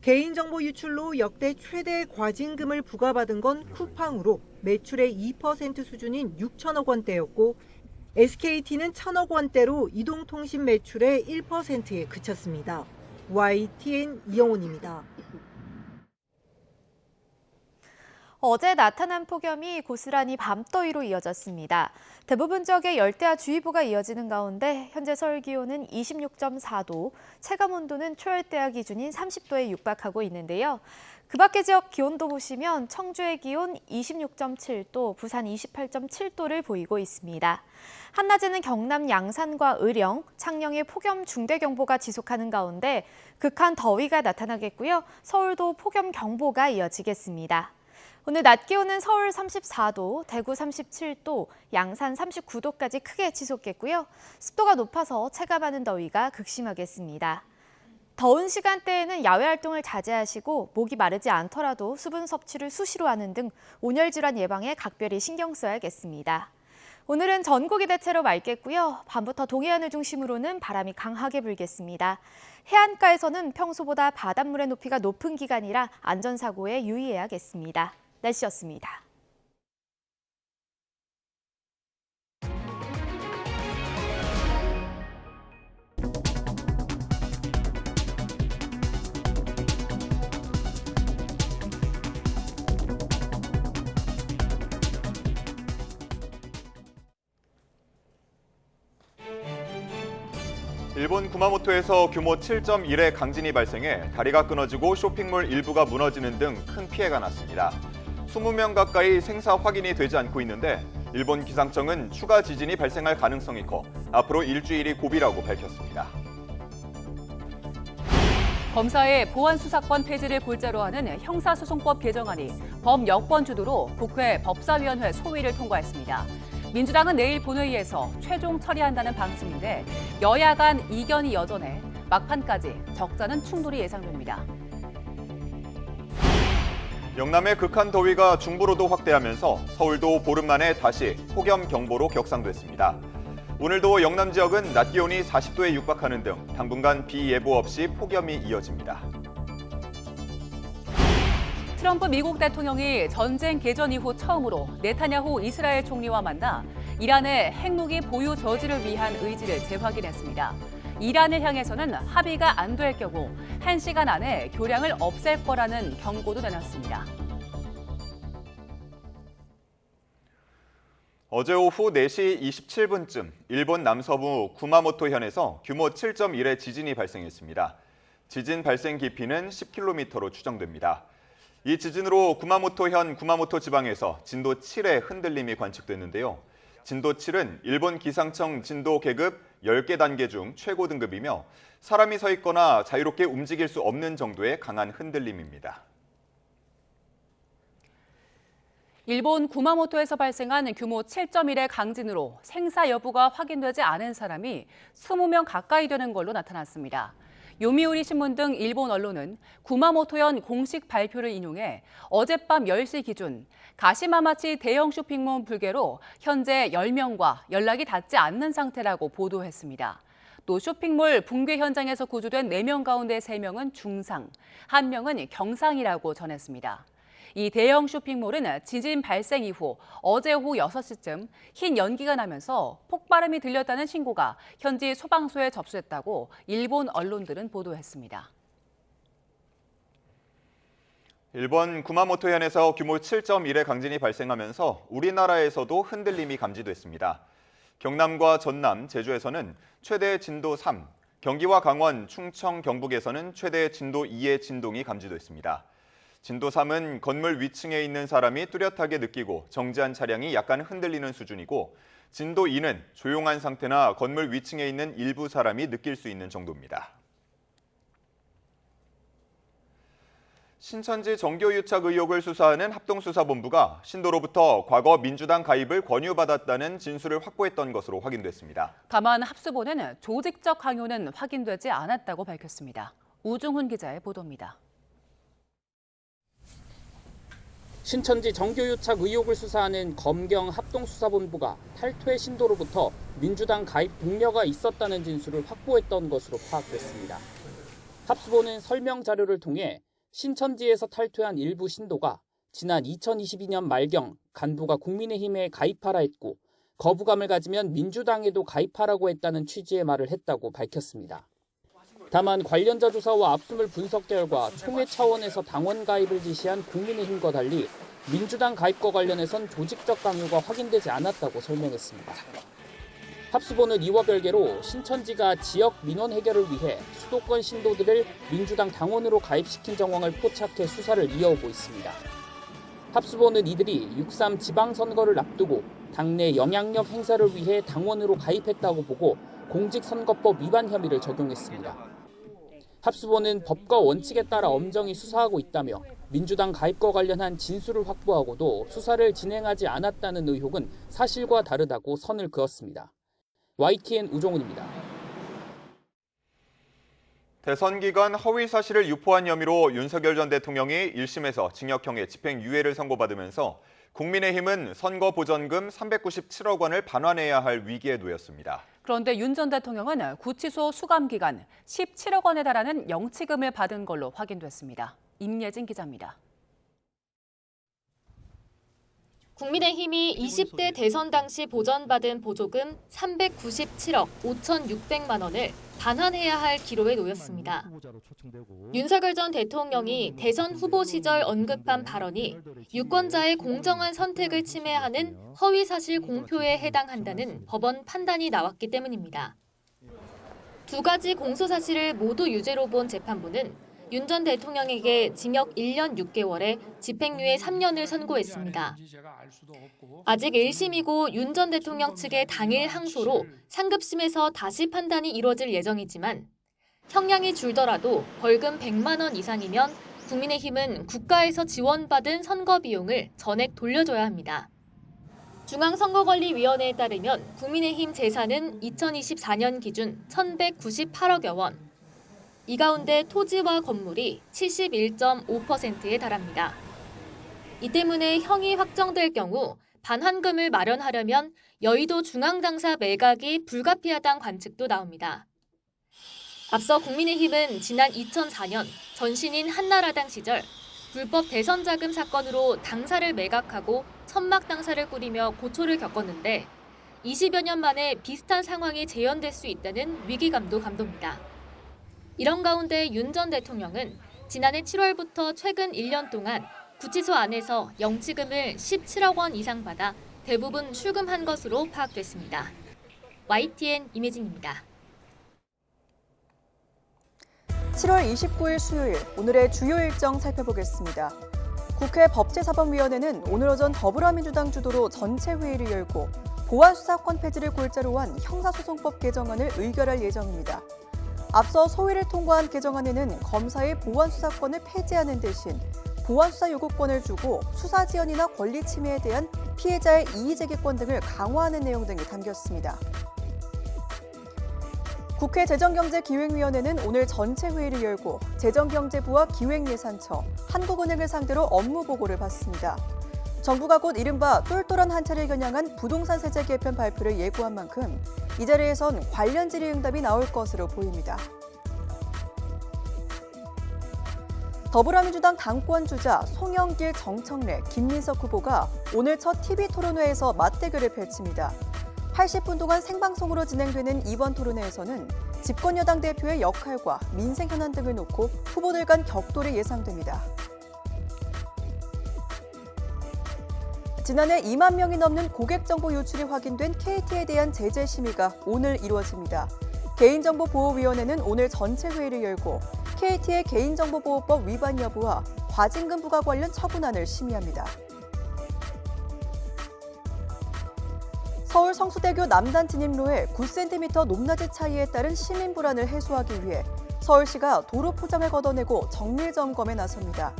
개인정보 유출로 역대 최대 과징금을 부과받은 건 쿠팡으로 매출의 2% 수준인 6천억 원대였고 SKT는 1,000억 원대로 이동통신 매출의 1%에 그쳤습니다. YTN 이영훈입니다. 어제 나타난 폭염이 고스란히 밤더위로 이어졌습니다. 대부분 지역에 열대야주의보가 이어지는 가운데 현재 서울 기온은 26.4도, 체감온도는 초열대야 기준인 30도에 육박하고 있는데요. 그 밖의 지역 기온도 보시면 청주의 기온 26.7도, 부산 28.7도를 보이고 있습니다. 한낮에는 경남 양산과 의령, 창녕의 폭염 중대경보가 지속하는 가운데 극한 더위가 나타나겠고요. 서울도 폭염 경보가 이어지겠습니다. 오늘 낮 기온은 서울 34도, 대구 37도, 양산 39도까지 크게 지속했고요. 습도가 높아서 체감하는 더위가 극심하겠습니다. 더운 시간대에는 야외 활동을 자제하시고 목이 마르지 않더라도 수분 섭취를 수시로 하는 등 온열 질환 예방에 각별히 신경 써야겠습니다. 오늘은 전국이 대체로 맑겠고요. 밤부터 동해안을 중심으로는 바람이 강하게 불겠습니다. 해안가에서는 평소보다 바닷물의 높이가 높은 기간이라 안전사고에 유의해야겠습니다. 날씨였습니다. 일본 구마모토에서 규모 7.1의 강진이 발생해 다리가 끊어지고 쇼핑몰 일부가 무너지는 등 큰 피해가 났습니다. 20명 가까이 생사 확인이 되지 않고 있는데 일본 기상청은 추가 지진이 발생할 가능성이 커 앞으로 일주일이 고비라고 밝혔습니다. 검사의 보안수사권 폐지를 골자로 하는 형사소송법 개정안이 범여권 주도로 국회 법사위원회 소위를 통과했습니다. 민주당은 내일 본회의에서 최종 처리한다는 방침인데 여야 간 이견이 여전해 막판까지 적잖은 충돌이 예상됩니다. 영남의 극한 더위가 중부로도 확대하면서 서울도 보름 만에 다시 폭염 경보로 격상됐습니다. 오늘도 영남 지역은 낮 기온이 40도에 육박하는 등 당분간 비 예보 없이 폭염이 이어집니다. 트럼프 미국 대통령이 전쟁 개전 이후 처음으로 네타냐후 이스라엘 총리와 만나 이란의 핵무기 보유 저지를 위한 의지를 재확인했습니다. 이란을 향해서는 합의가 안 될 경우 1시간 안에 교량을 없앨 거라는 경고도 내놨습니다. 어제 오후 4시 27분쯤 일본 남서부 구마모토현에서 규모 7.1의 지진이 발생했습니다. 지진 발생 깊이는 10km로 추정됩니다. 이 지진으로 구마모토현 구마모토 지방에서 진도 7의 흔들림이 관측됐는데요. 진도 7은 일본 기상청 진도 계급 10개 단계 중 최고 등급이며 사람이 서 있거나 자유롭게 움직일 수 없는 정도의 강한 흔들림입니다. 일본 구마모토에서 발생한 규모 7.1의 강진으로 생사 여부가 확인되지 않은 사람이 20명 가까이 되는 걸로 나타났습니다. 요미우리 신문 등 일본 언론은 구마모토현 공식 발표를 인용해 어젯밤 10시 기준 가시마마치 대형 쇼핑몰 붕괴로 현재 10명과 연락이 닿지 않는 상태라고 보도했습니다. 또 쇼핑몰 붕괴 현장에서 구조된 4명 가운데 3명은 중상, 1명은 경상이라고 전했습니다. 이 대형 쇼핑몰은 지진 발생 이후 어제 오후 6시쯤 흰 연기가 나면서 폭발음이 들렸다는 신고가 현지 소방서에 접수됐다고 일본 언론들은 보도했습니다. 일본 구마모토현에서 규모 7.1의 강진이 발생하면서 우리나라에서도 흔들림이 감지됐습니다. 경남과 전남, 제주에서는 최대 진도 3, 경기와 강원, 충청, 경북에서는 최대 진도 2의 진동이 감지됐습니다. 진도 3은 건물 위층에 있는 사람이 뚜렷하게 느끼고 정지한 차량이 약간 흔들리는 수준이고, 진도 2는 조용한 상태나 건물 위층에 있는 일부 사람이 느낄 수 있는 정도입니다. 신천지 정교유착 의혹을 수사하는 합동수사본부가 신도로부터 과거 민주당 가입을 권유받았다는 진술을 확보했던 것으로 확인됐습니다. 다만 합수본에는 조직적 강요는 확인되지 않았다고 밝혔습니다. 우중훈 기자의 보도입니다. 신천지 정교유착 의혹을 수사하는 검경 합동수사본부가 탈퇴 신도로부터 민주당 가입 동료가 있었다는 진술을 확보했던 것으로 파악됐습니다. 합수본은 설명 자료를 통해 신천지에서 탈퇴한 일부 신도가 지난 2022년 말경 간부가 국민의힘에 가입하라 했고 거부감을 가지면 민주당에도 가입하라고 했다는 취지의 말을 했다고 밝혔습니다. 다만 관련자 조사와 압수물 분석 결과 총회 차원에서 당원 가입을 지시한 국민의힘과 달리 민주당 가입과 관련해선 조직적 강요가 확인되지 않았다고 설명했습니다. 합수본은 이와 별개로 신천지가 지역 민원 해결을 위해 수도권 신도들을 민주당 당원으로 가입시킨 정황을 포착해 수사를 이어오고 있습니다. 합수본은 이들이 6.3 지방선거를 앞두고 당내 영향력 행사를 위해 당원으로 가입했다고 보고 공직선거법 위반 혐의를 적용했습니다. 합수본은 법과 원칙에 따라 엄정히 수사하고 있다며 민주당 가입과 관련한 진술을 확보하고도 수사를 진행하지 않았다는 의혹은 사실과 다르다고 선을 그었습니다. YTN 우종훈입니다. 대선 기간 허위 사실을 유포한 혐의로 윤석열 전 대통령이 1심에서 징역형의 집행유예를 선고받으면서 국민의힘은 선거보전금 397억 원을 반환해야 할 위기에 놓였습니다. 그런데 윤 전 대통령은 구치소 수감 기간 17억 원에 달하는 영치금을 받은 걸로 확인됐습니다. 임예진 기자입니다. 국민의힘이 20대 대선 당시 보전받은 보조금 397억 5,600만 원을 반환해야 할 기로에 놓였습니다. 윤석열 전 대통령이 대선 후보 시절 언급한 발언이 유권자의 공정한 선택을 침해하는 허위사실 공표에 해당한다는 법원 판단이 나왔기 때문입니다. 두 가지 공소사실을 모두 유죄로 본 재판부는 윤 전 대통령에게 징역 1년 6개월에 집행유예 3년을 선고했습니다. 아직 1심이고 윤 전 대통령 측의 당일 항소로 상급심에서 다시 판단이 이뤄질 예정이지만 형량이 줄더라도 벌금 100만 원 이상이면 국민의힘은 국가에서 지원받은 선거 비용을 전액 돌려줘야 합니다. 중앙선거관리위원회에 따르면 국민의힘 재산은 2024년 기준 1,198억여 원, 이 가운데 토지와 건물이 71.5%에 달합니다. 이 때문에 형이 확정될 경우 반환금을 마련하려면 여의도 중앙장사 매각이 불가피하다는 관측도 나옵니다. 앞서 국민의힘은 지난 2004년 전신인 한나라당 시절 불법 대선 자금 사건으로 당사를 매각하고 천막 당사를 꾸리며 고초를 겪었는데 20여 년 만에 비슷한 상황이 재현될 수 있다는 위기감도 감돕니다. 이런 가운데 윤 전 대통령은 지난해 7월부터 최근 1년 동안 구치소 안에서 영치금을 17억 원 이상 받아 대부분 출금한 것으로 파악됐습니다. YTN 임혜진입니다. 7월 29일 수요일, 오늘의 주요 일정 살펴보겠습니다. 국회 법제사법위원회는 오늘 오전 더불어민주당 주도로 전체 회의를 열고 보안수사권 폐지를 골자로 한 형사소송법 개정안을 의결할 예정입니다. 앞서 소위를 통과한 개정안에는 검사의 보안수사권을 폐지하는 대신 보안수사 요구권을 주고 수사 지연이나 권리 침해에 대한 피해자의 이의제기권 등을 강화하는 내용 등이 담겼습니다. 국회 재정경제기획위원회는 오늘 전체 회의를 열고 재정경제부와 기획예산처, 한국은행을 상대로 업무 보고를 받습니다. 정부가 곧 이른바 똘똘한 한차를 겨냥한 부동산 세제 개편 발표를 예고한 만큼 이 자리에선 관련 질의 응답이 나올 것으로 보입니다. 더불어민주당 당권주자 송영길, 정청래, 김민석 후보가 오늘 첫 TV토론회에서 맞대결을 펼칩니다. 80분 동안 생방송으로 진행되는 이번 토론회에서는 집권여당 대표의 역할과 민생 현안 등을 놓고 후보들 간 격돌이 예상됩니다. 지난해 2만 명이 넘는 고객정보 유출이 확인된 KT에 대한 제재 심의가 오늘 이루어집니다. 개인정보보호위원회는 오늘 전체 회의를 열고 KT의 개인정보보호법 위반 여부와 과징금 부과 관련 처분안을 심의합니다. 서울 성수대교 남단 진입로의 9cm 높낮이 차이에 따른 시민 불안을 해소하기 위해 서울시가 도로 포장을 걷어내고 정밀 점검에 나섭니다.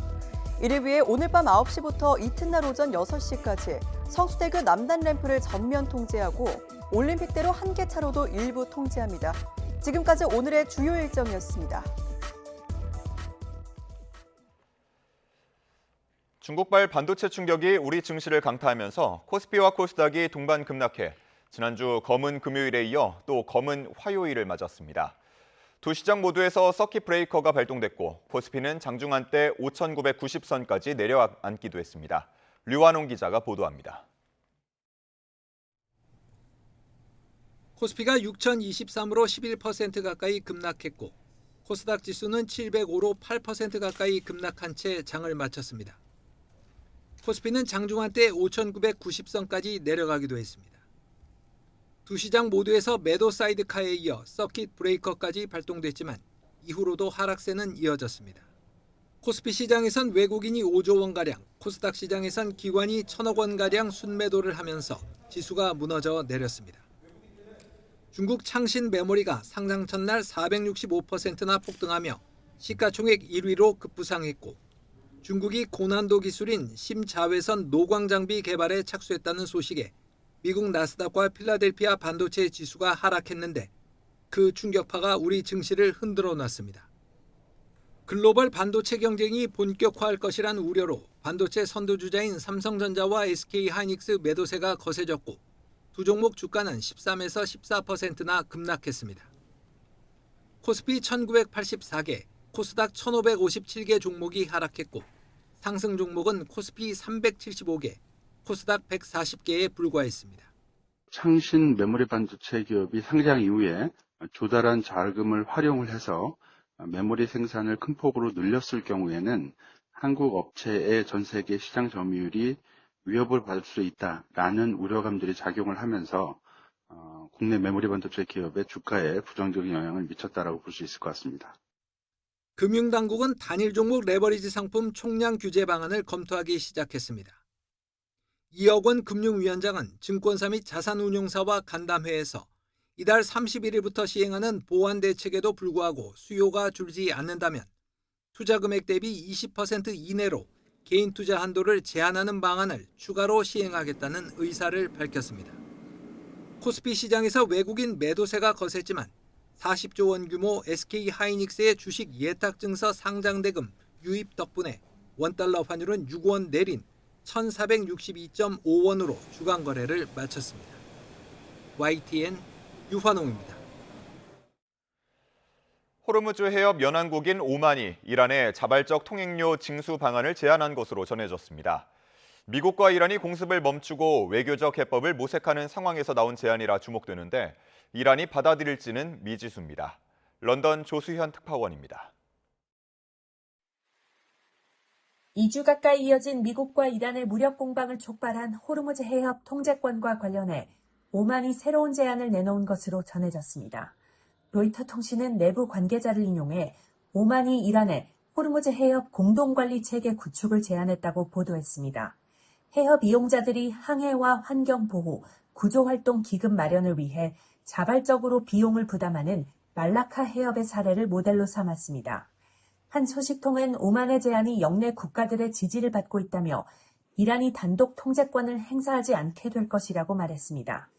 이를 위해 오늘 밤 9시부터 이튿날 오전 6시까지 성수대교 남단 램프를 전면 통제하고 올림픽대로 한 개 차로도 일부 통제합니다. 지금까지 오늘의 주요 일정이었습니다. 중국발 반도체 충격이 우리 증시를 강타하면서 코스피와 코스닥이 동반 급락해 지난주 검은 금요일에 이어 또 검은 화요일을 맞았습니다. 두 시장 모두에서 서킷 브레이커가 발동됐고 코스피는 장중한 때 5,990선까지 내려앉기도 했습니다. 류완홍 기자가 보도합니다. 코스피가 6,023으로 11% 가까이 급락했고 코스닥 지수는 705로 8% 가까이 급락한 채 장을 마쳤습니다. 코스피는 장중한 때 5,990선까지 내려가기도 했습니다. 두 시장 모두에서 매도 사이드카에 이어 서킷 브레이커까지 발동됐지만 이후로도 하락세는 이어졌습니다. 코스피 시장에선 외국인이 5조 원가량, 코스닥 시장에선 기관이 1,000억 원가량 순매도를 하면서 지수가 무너져 내렸습니다. 중국 창신 메모리가 상장 첫날 465%나 폭등하며 시가총액 1위로 급부상했고 중국이 고난도 기술인 심자외선 노광 장비 개발에 착수했다는 소식에 미국 나스닥과 필라델피아 반도체 지수가 하락했는데 그 충격파가 우리 증시를 흔들어 놨습니다. 글로벌 반도체 경쟁이 본격화할 것이란 우려로 반도체 선두주자인 삼성전자와 SK하이닉스 매도세가 거세졌고 두 종목 주가는 13에서 14%나 급락했습니다. 코스피 1984개, 코스닥 1557개 종목이 하락했고 상승 종목은 코스피 375개, 코스닥 140개에 불과했습니다. 창신 메모리 반도체 기업이 상장 이후에 조달한 자금을 활용을 해서 메모리 생산을 큰 폭으로 늘렸을 경우에는 한국 업체의 전 세계 시장 점유율이 위협을 받을 수 있다라는 우려감들이 작용을 하면서 국내 메모리 반도체 기업의 주가에 부정적인 영향을 미쳤다라고 볼 수 있을 것 같습니다. 금융당국은 단일 종목 레버리지 상품 총량 규제 방안을 검토하기 시작했습니다. 이억원 금융위원장은 증권사 및 자산운용사와 간담회에서 이달 31일부터 시행하는 보완 대책에도 불구하고 수요가 줄지 않는다면 투자 금액 대비 20% 이내로 개인 투자 한도를 제한하는 방안을 추가로 시행하겠다는 의사를 밝혔습니다. 코스피 시장에서 외국인 매도세가 거셌지만 40조 원 규모 SK하이닉스의 주식 예탁증서 상장 대금 유입 덕분에 원달러 환율은 6원 내린 1,462.5원으로 주간 거래를 마쳤습니다. YTN 유환홍입니다. 호르무즈 해협 연안국인 오만이 이란의 자발적 통행료 징수 방안을 제안한 것으로 전해졌습니다. 미국과 이란이 공습을 멈추고 외교적 해법을 모색하는 상황에서 나온 제안이라 주목되는데 이란이 받아들일지는 미지수입니다. 런던 조수현 특파원입니다. 2주 가까이 이어진 미국과 이란의 무력 공방을 촉발한 호르무즈 해협 통제권과 관련해 오만이 새로운 제안을 내놓은 것으로 전해졌습니다. 로이터 통신은 내부 관계자를 인용해 오만이 이란에 호르무즈 해협 공동관리 체계 구축을 제안했다고 보도했습니다. 해협 이용자들이 항해와 환경보호, 구조활동 기금 마련을 위해 자발적으로 비용을 부담하는 말라카 해협의 사례를 모델로 삼았습니다. 한 소식통은 오만의 제안이 역내 국가들의 지지를 받고 있다며 이란이 단독 통제권을 행사하지 않게 될 것이라고 말했습니다.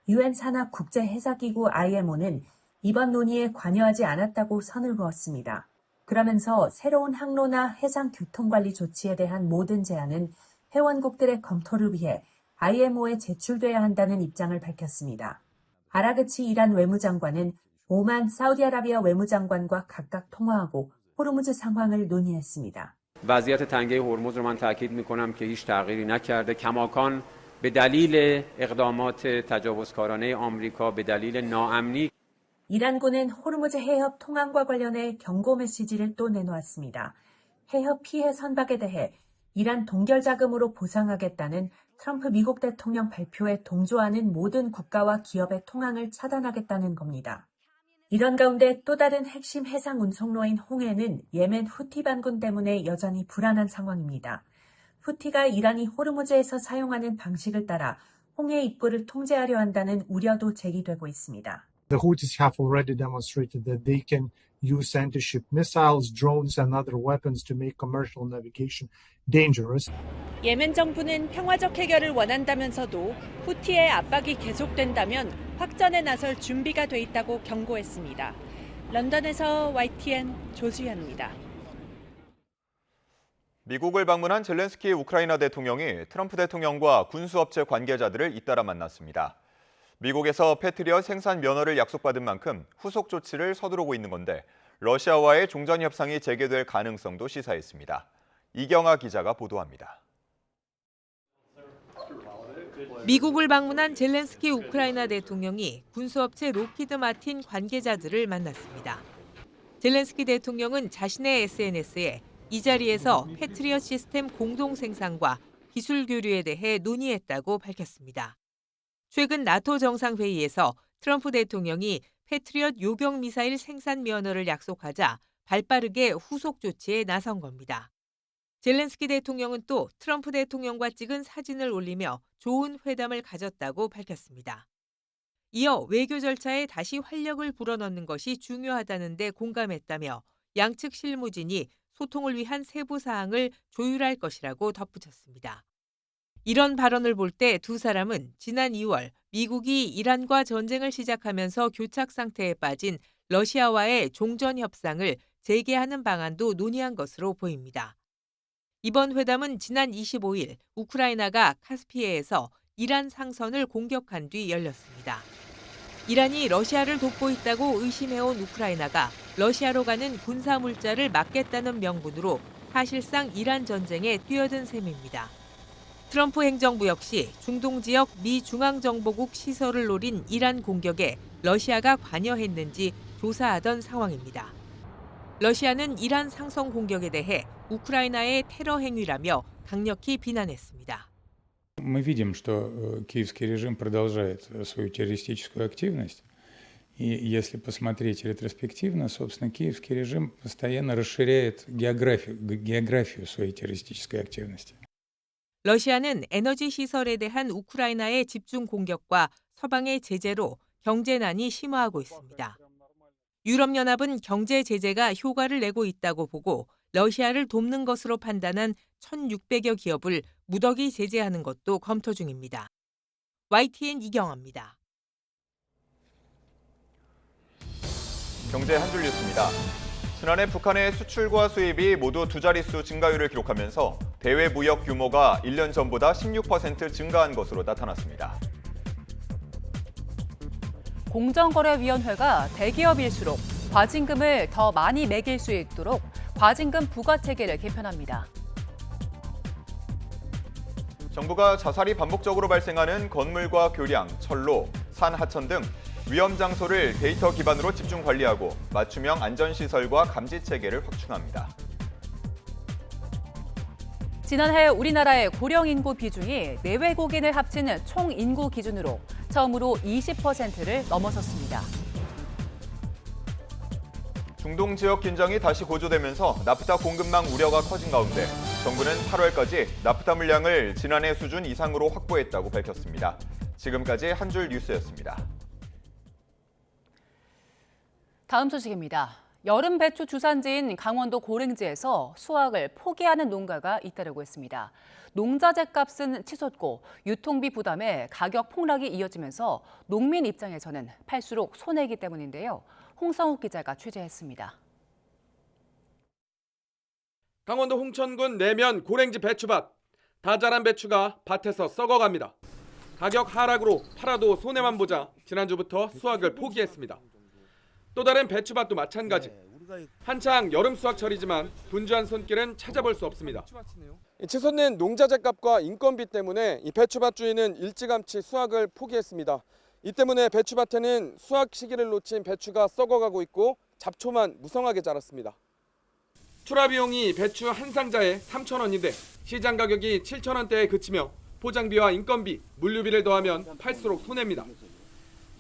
유엔 산하 국제해사기구 IMO는 이번 논의에 관여하지 않았다고 선을 그었습니다. 그러면서 새로운 항로나 해상 교통관리 조치에 대한 모든 제안은 회원국들의 검토를 위해 IMO에 제출돼야 한다는 입장을 밝혔습니다. 아라그치 이란 외무장관은 오만, 사우디아라비아 외무장관과 각각 통화하고 호르무즈 상황을 논의했습니다. وضعیت تنگه هرمز رو من تاکید میکنم که هیچ تغییری نکرده. کماکان به دلیل اقدامات تجاوزکارانه آمریکا به دلیل ناامنی 이란군은 호르무즈 해협 통항과 관련해 경고 메시지를 또 내놓았습니다. 해협 피해 선박에 대해 이란 동결 자금으로 보상하겠다는 트럼프 미국 대통령 발표에 동조하는 모든 국가와 기업의 통항을 차단하겠다는 겁니다. 이런 가운데 또 다른 핵심 해상 운송로인 홍해는 예멘 후티 반군 때문에 여전히 불안한 상황입니다. 후티가 이란이 호르무즈에서 사용하는 방식을 따라 홍해 입구를 통제하려 한다는 우려도 제기되고 있습니다. The Houthis have already demonstrated that they can use anti-ship missiles, drones and other weapons to make commercial navigation dangerous. 예멘 정부는 평화적 해결을 원한다면서도 후티의 압박이 계속된다면 확전에 나설 준비가 돼 있다고 경고했습니다. 런던에서 YTN 조수현입니다. 미국을 방문한 젤렌스키 우크라이나 대통령이 트럼프 대통령과 군수업체 관계자들을 잇따라 만났습니다. 미국에서 패트리엇 생산 면허를 약속받은 만큼 후속 조치를 서두르고 있는 건데 러시아와의 종전 협상이 재개될 가능성도 시사했습니다. 이경아 기자가 보도합니다. 미국을 방문한 젤렌스키 우크라이나 대통령이 군수업체 로키드 마틴 관계자들을 만났습니다. 젤렌스키 대통령은 자신의 SNS에 이 자리에서 패트리엇 시스템 공동 생산과 기술 교류에 대해 논의했다고 밝혔습니다. 최근 나토 정상회의에서 트럼프 대통령이 패트리엇 요격 미사일 생산 면허를 약속하자 발빠르게 후속 조치에 나선 겁니다. 젤렌스키 대통령은 또 트럼프 대통령과 찍은 사진을 올리며 좋은 회담을 가졌다고 밝혔습니다. 이어 외교 절차에 다시 활력을 불어넣는 것이 중요하다는 데 공감했다며 양측 실무진이 소통을 위한 세부 사항을 조율할 것이라고 덧붙였습니다. 이런 발언을 볼 때 두 사람은 지난 2월 미국이 이란과 전쟁을 시작하면서 교착 상태에 빠진 러시아와의 종전 협상을 재개하는 방안도 논의한 것으로 보입니다. 이번 회담은 지난 25일 우크라이나가 카스피해에서 이란 상선을 공격한 뒤 열렸습니다. 이란이 러시아를 돕고 있다고 의심해온 우크라이나가 러시아로 가는 군사 물자를 막겠다는 명분으로 사실상 이란 전쟁에 뛰어든 셈입니다. 트럼프 행정부 역시 중동 지역 미 중앙정보국 시설을 노린 이란 공격에 러시아가 관여했는지 조사하던 상황입니다. 러시아는 이란 상선 공격에 대해 우크라이나의 테러 행위라며 강력히 비난했습니다. Мы видим, что киевский режим продолжает свою террористическую активность. И если посмотреть ретроспективно, собственно, киевский режим постоянно расширяет географию своей террористической активности. 러시아는 에너지 시설에 대한 우크라이나의 집중 공격과 서방의 제재로 경제난이 심화하고 있습니다. 유럽연합은 경제 제재가 효과를 내고 있다고 보고 러시아를 돕는 것으로 판단한 1,600여 기업을 무더기 제재하는 것도 검토 중입니다. YTN 이경아입니다. 경제 한 줄 뉴스입니다. 지난해 북한의 수출과 수입이 모두 두 자릿수 증가율을 기록하면서 대외 무역 규모가 1년 전보다 16% 증가한 것으로 나타났습니다. 공정거래위원회가 대기업일수록 과징금을 더 많이 매길 수 있도록 과징금 부과 체계를 개편합니다. 정부가 자살이 반복적으로 발생하는 건물과 교량, 철로, 산 하천 등 위험 장소를 데이터 기반으로 집중 관리하고 맞춤형 안전시설과 감지 체계를 확충합니다. 지난해 우리나라의 고령 인구 비중이 내외국인을 합친 총 인구 기준으로 처음으로 20%를 넘어섰습니다. 중동 지역 긴장이 다시 고조되면서 나프타 공급망 우려가 커진 가운데 정부는 8월까지 나프타 물량을 지난해 수준 이상으로 확보했다고 밝혔습니다. 지금까지 한 줄 뉴스였습니다. 다음 소식입니다. 여름 배추 주산지인 강원도 고랭지에서 수확을 포기하는 농가가 잇따르고 있습니다. 농자재 값은 치솟고 유통비 부담에 가격 폭락이 이어지면서 농민 입장에서는 팔수록 손해이기 때문인데요. 홍성욱 기자가 취재했습니다. 강원도 홍천군 내면 고랭지 배추밭. 다 자란 배추가 밭에서 썩어갑니다. 가격 하락으로 팔아도 손해만 보자 지난주부터 수확을 포기했습니다. 또 다른 배추밭도 마찬가지. 한창 여름 수확철이지만 분주한 손길은 찾아볼 수 없습니다. 치솟는 농자재 값과 인건비 때문에 이 배추밭 주인은 일찌감치 수확을 포기했습니다. 이 때문에 배추밭에는 수확 시기를 놓친 배추가 썩어가고 있고 잡초만 무성하게 자랐습니다. 출하 비용이 배추 한 상자에 3,000원인데 시장 가격이 7,000원대에 그치며 포장비와 인건비, 물류비를 더하면 팔수록 손해입니다.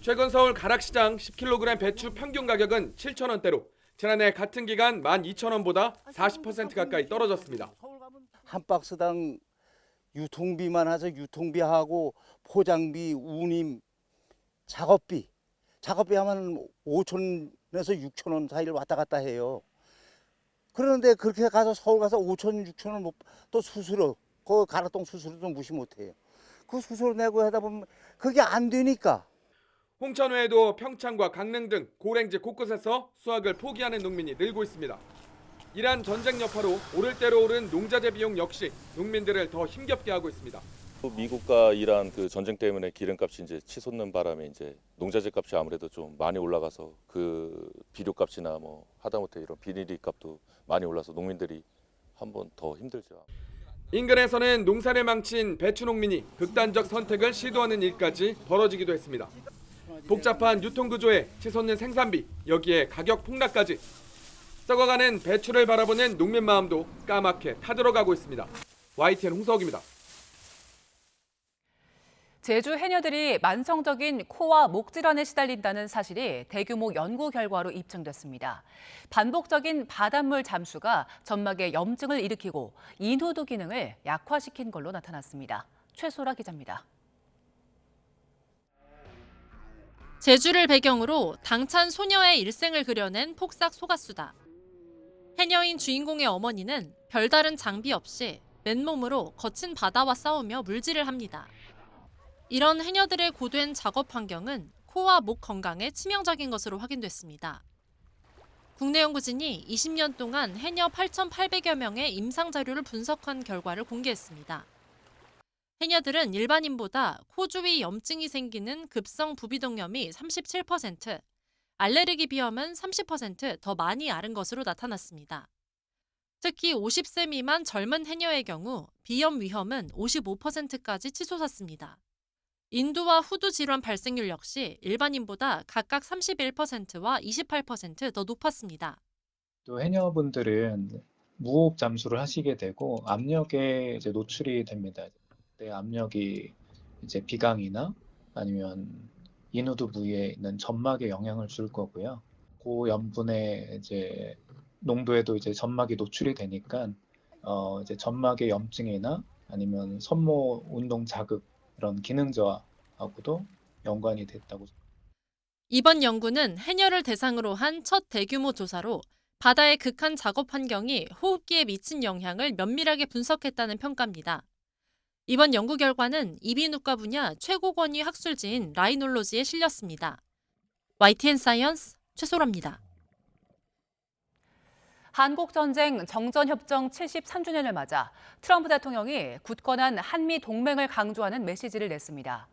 최근 서울 가락시장 10kg 배추 평균 가격은 7,000원대로 지난해 같은 기간 12,000원보다 40% 가까이 떨어졌습니다. 한 박스당 유통비만 해서 유통비하고 포장비, 운임, 작업비 하면 5,000원에서 6,000원 사이를 왔다 갔다 해요. 그런데 그렇게 가서 서울 가서 5,000원, 6,000원 또 수수료, 그 가락동 수수료도 무시 못해요. 그 수수료 내고 하다 보면 그게 안 되니까. 홍천 외에도 평창과 강릉 등 고랭지 곳곳에서 수확을 포기하는 농민이 늘고 있습니다. 이란 전쟁 여파로 오를 대로 오른 농자재 비용 역시 농민들을 더 힘겹게 하고 있습니다. 미국과 이란 그 전쟁 때문에 기름값이 이제 치솟는 바람에 이제 농자재 값이 아무래도 좀 많이 올라가서 그 비료값이나 뭐 하다못해 이런 비닐이 값도 많이 올라서 농민들이 한번 더 힘들죠. 인근에서는 농사를 망친 배추 농민이 극단적 선택을 시도하는 일까지 벌어지기도 했습니다. 복잡한 유통구조에 치솟는 생산비, 여기에 가격 폭락까지. 썩어가는 배추를 바라보는 농민 마음도 까맣게 타들어가고 있습니다. YTN 홍석입니다. 제주 해녀들이 만성적인 코와 목 질환에 시달린다는 사실이 대규모 연구 결과로 입증됐습니다. 반복적인 바닷물 잠수가 점막에 염증을 일으키고 인후두 기능을 약화시킨 걸로 나타났습니다. 최소라 기자입니다. 제주를 배경으로 당찬 소녀의 일생을 그려낸 폭삭 소가수다. 해녀인 주인공의 어머니는 별다른 장비 없이 맨몸으로 거친 바다와 싸우며 물질을 합니다. 이런 해녀들의 고된 작업 환경은 코와 목 건강에 치명적인 것으로 확인됐습니다. 국내 연구진이 20년 동안 해녀 8,800여 명의 임상 자료를 분석한 결과를 공개했습니다. 해녀들은 일반인보다 코 주위 염증이 생기는 급성 부비동염이 37%, 알레르기 비염은 30% 더 많이 앓은 것으로 나타났습니다. 특히 50세 미만 젊은 해녀의 경우 비염 위험은 55%까지 치솟았습니다. 인두와 후두 질환 발생률 역시 일반인보다 각각 31%와 28% 더 높았습니다. 또 해녀분들은 무호흡 잠수를 하시게 되고 압력에 이제 노출이 됩니다. 내 압력이 이제 비강이나 아니면 인후두 부위에 있는 점막에 영향을 줄 거고요. 고염분의 이제 농도에도 이제 점막이 노출이 되니까 이제 점막의 염증이나 아니면 손모 운동 자극 이런 기능 저하하고도 연관이 됐다고. 이번 연구는 해녀를 대상으로 한 첫 대규모 조사로 바다의 극한 작업 환경이 호흡기에 미친 영향을 면밀하게 분석했다는 평가입니다. 이번 연구 결과는 이비인후과 분야 최고 권위 학술지인 라이놀로지에 실렸습니다. YTN 사이언스 최소라입니다. 한국전쟁 정전협정 73주년을 맞아 트럼프 대통령이 굳건한 한미 동맹을 강조하는 메시지를 냈습니다.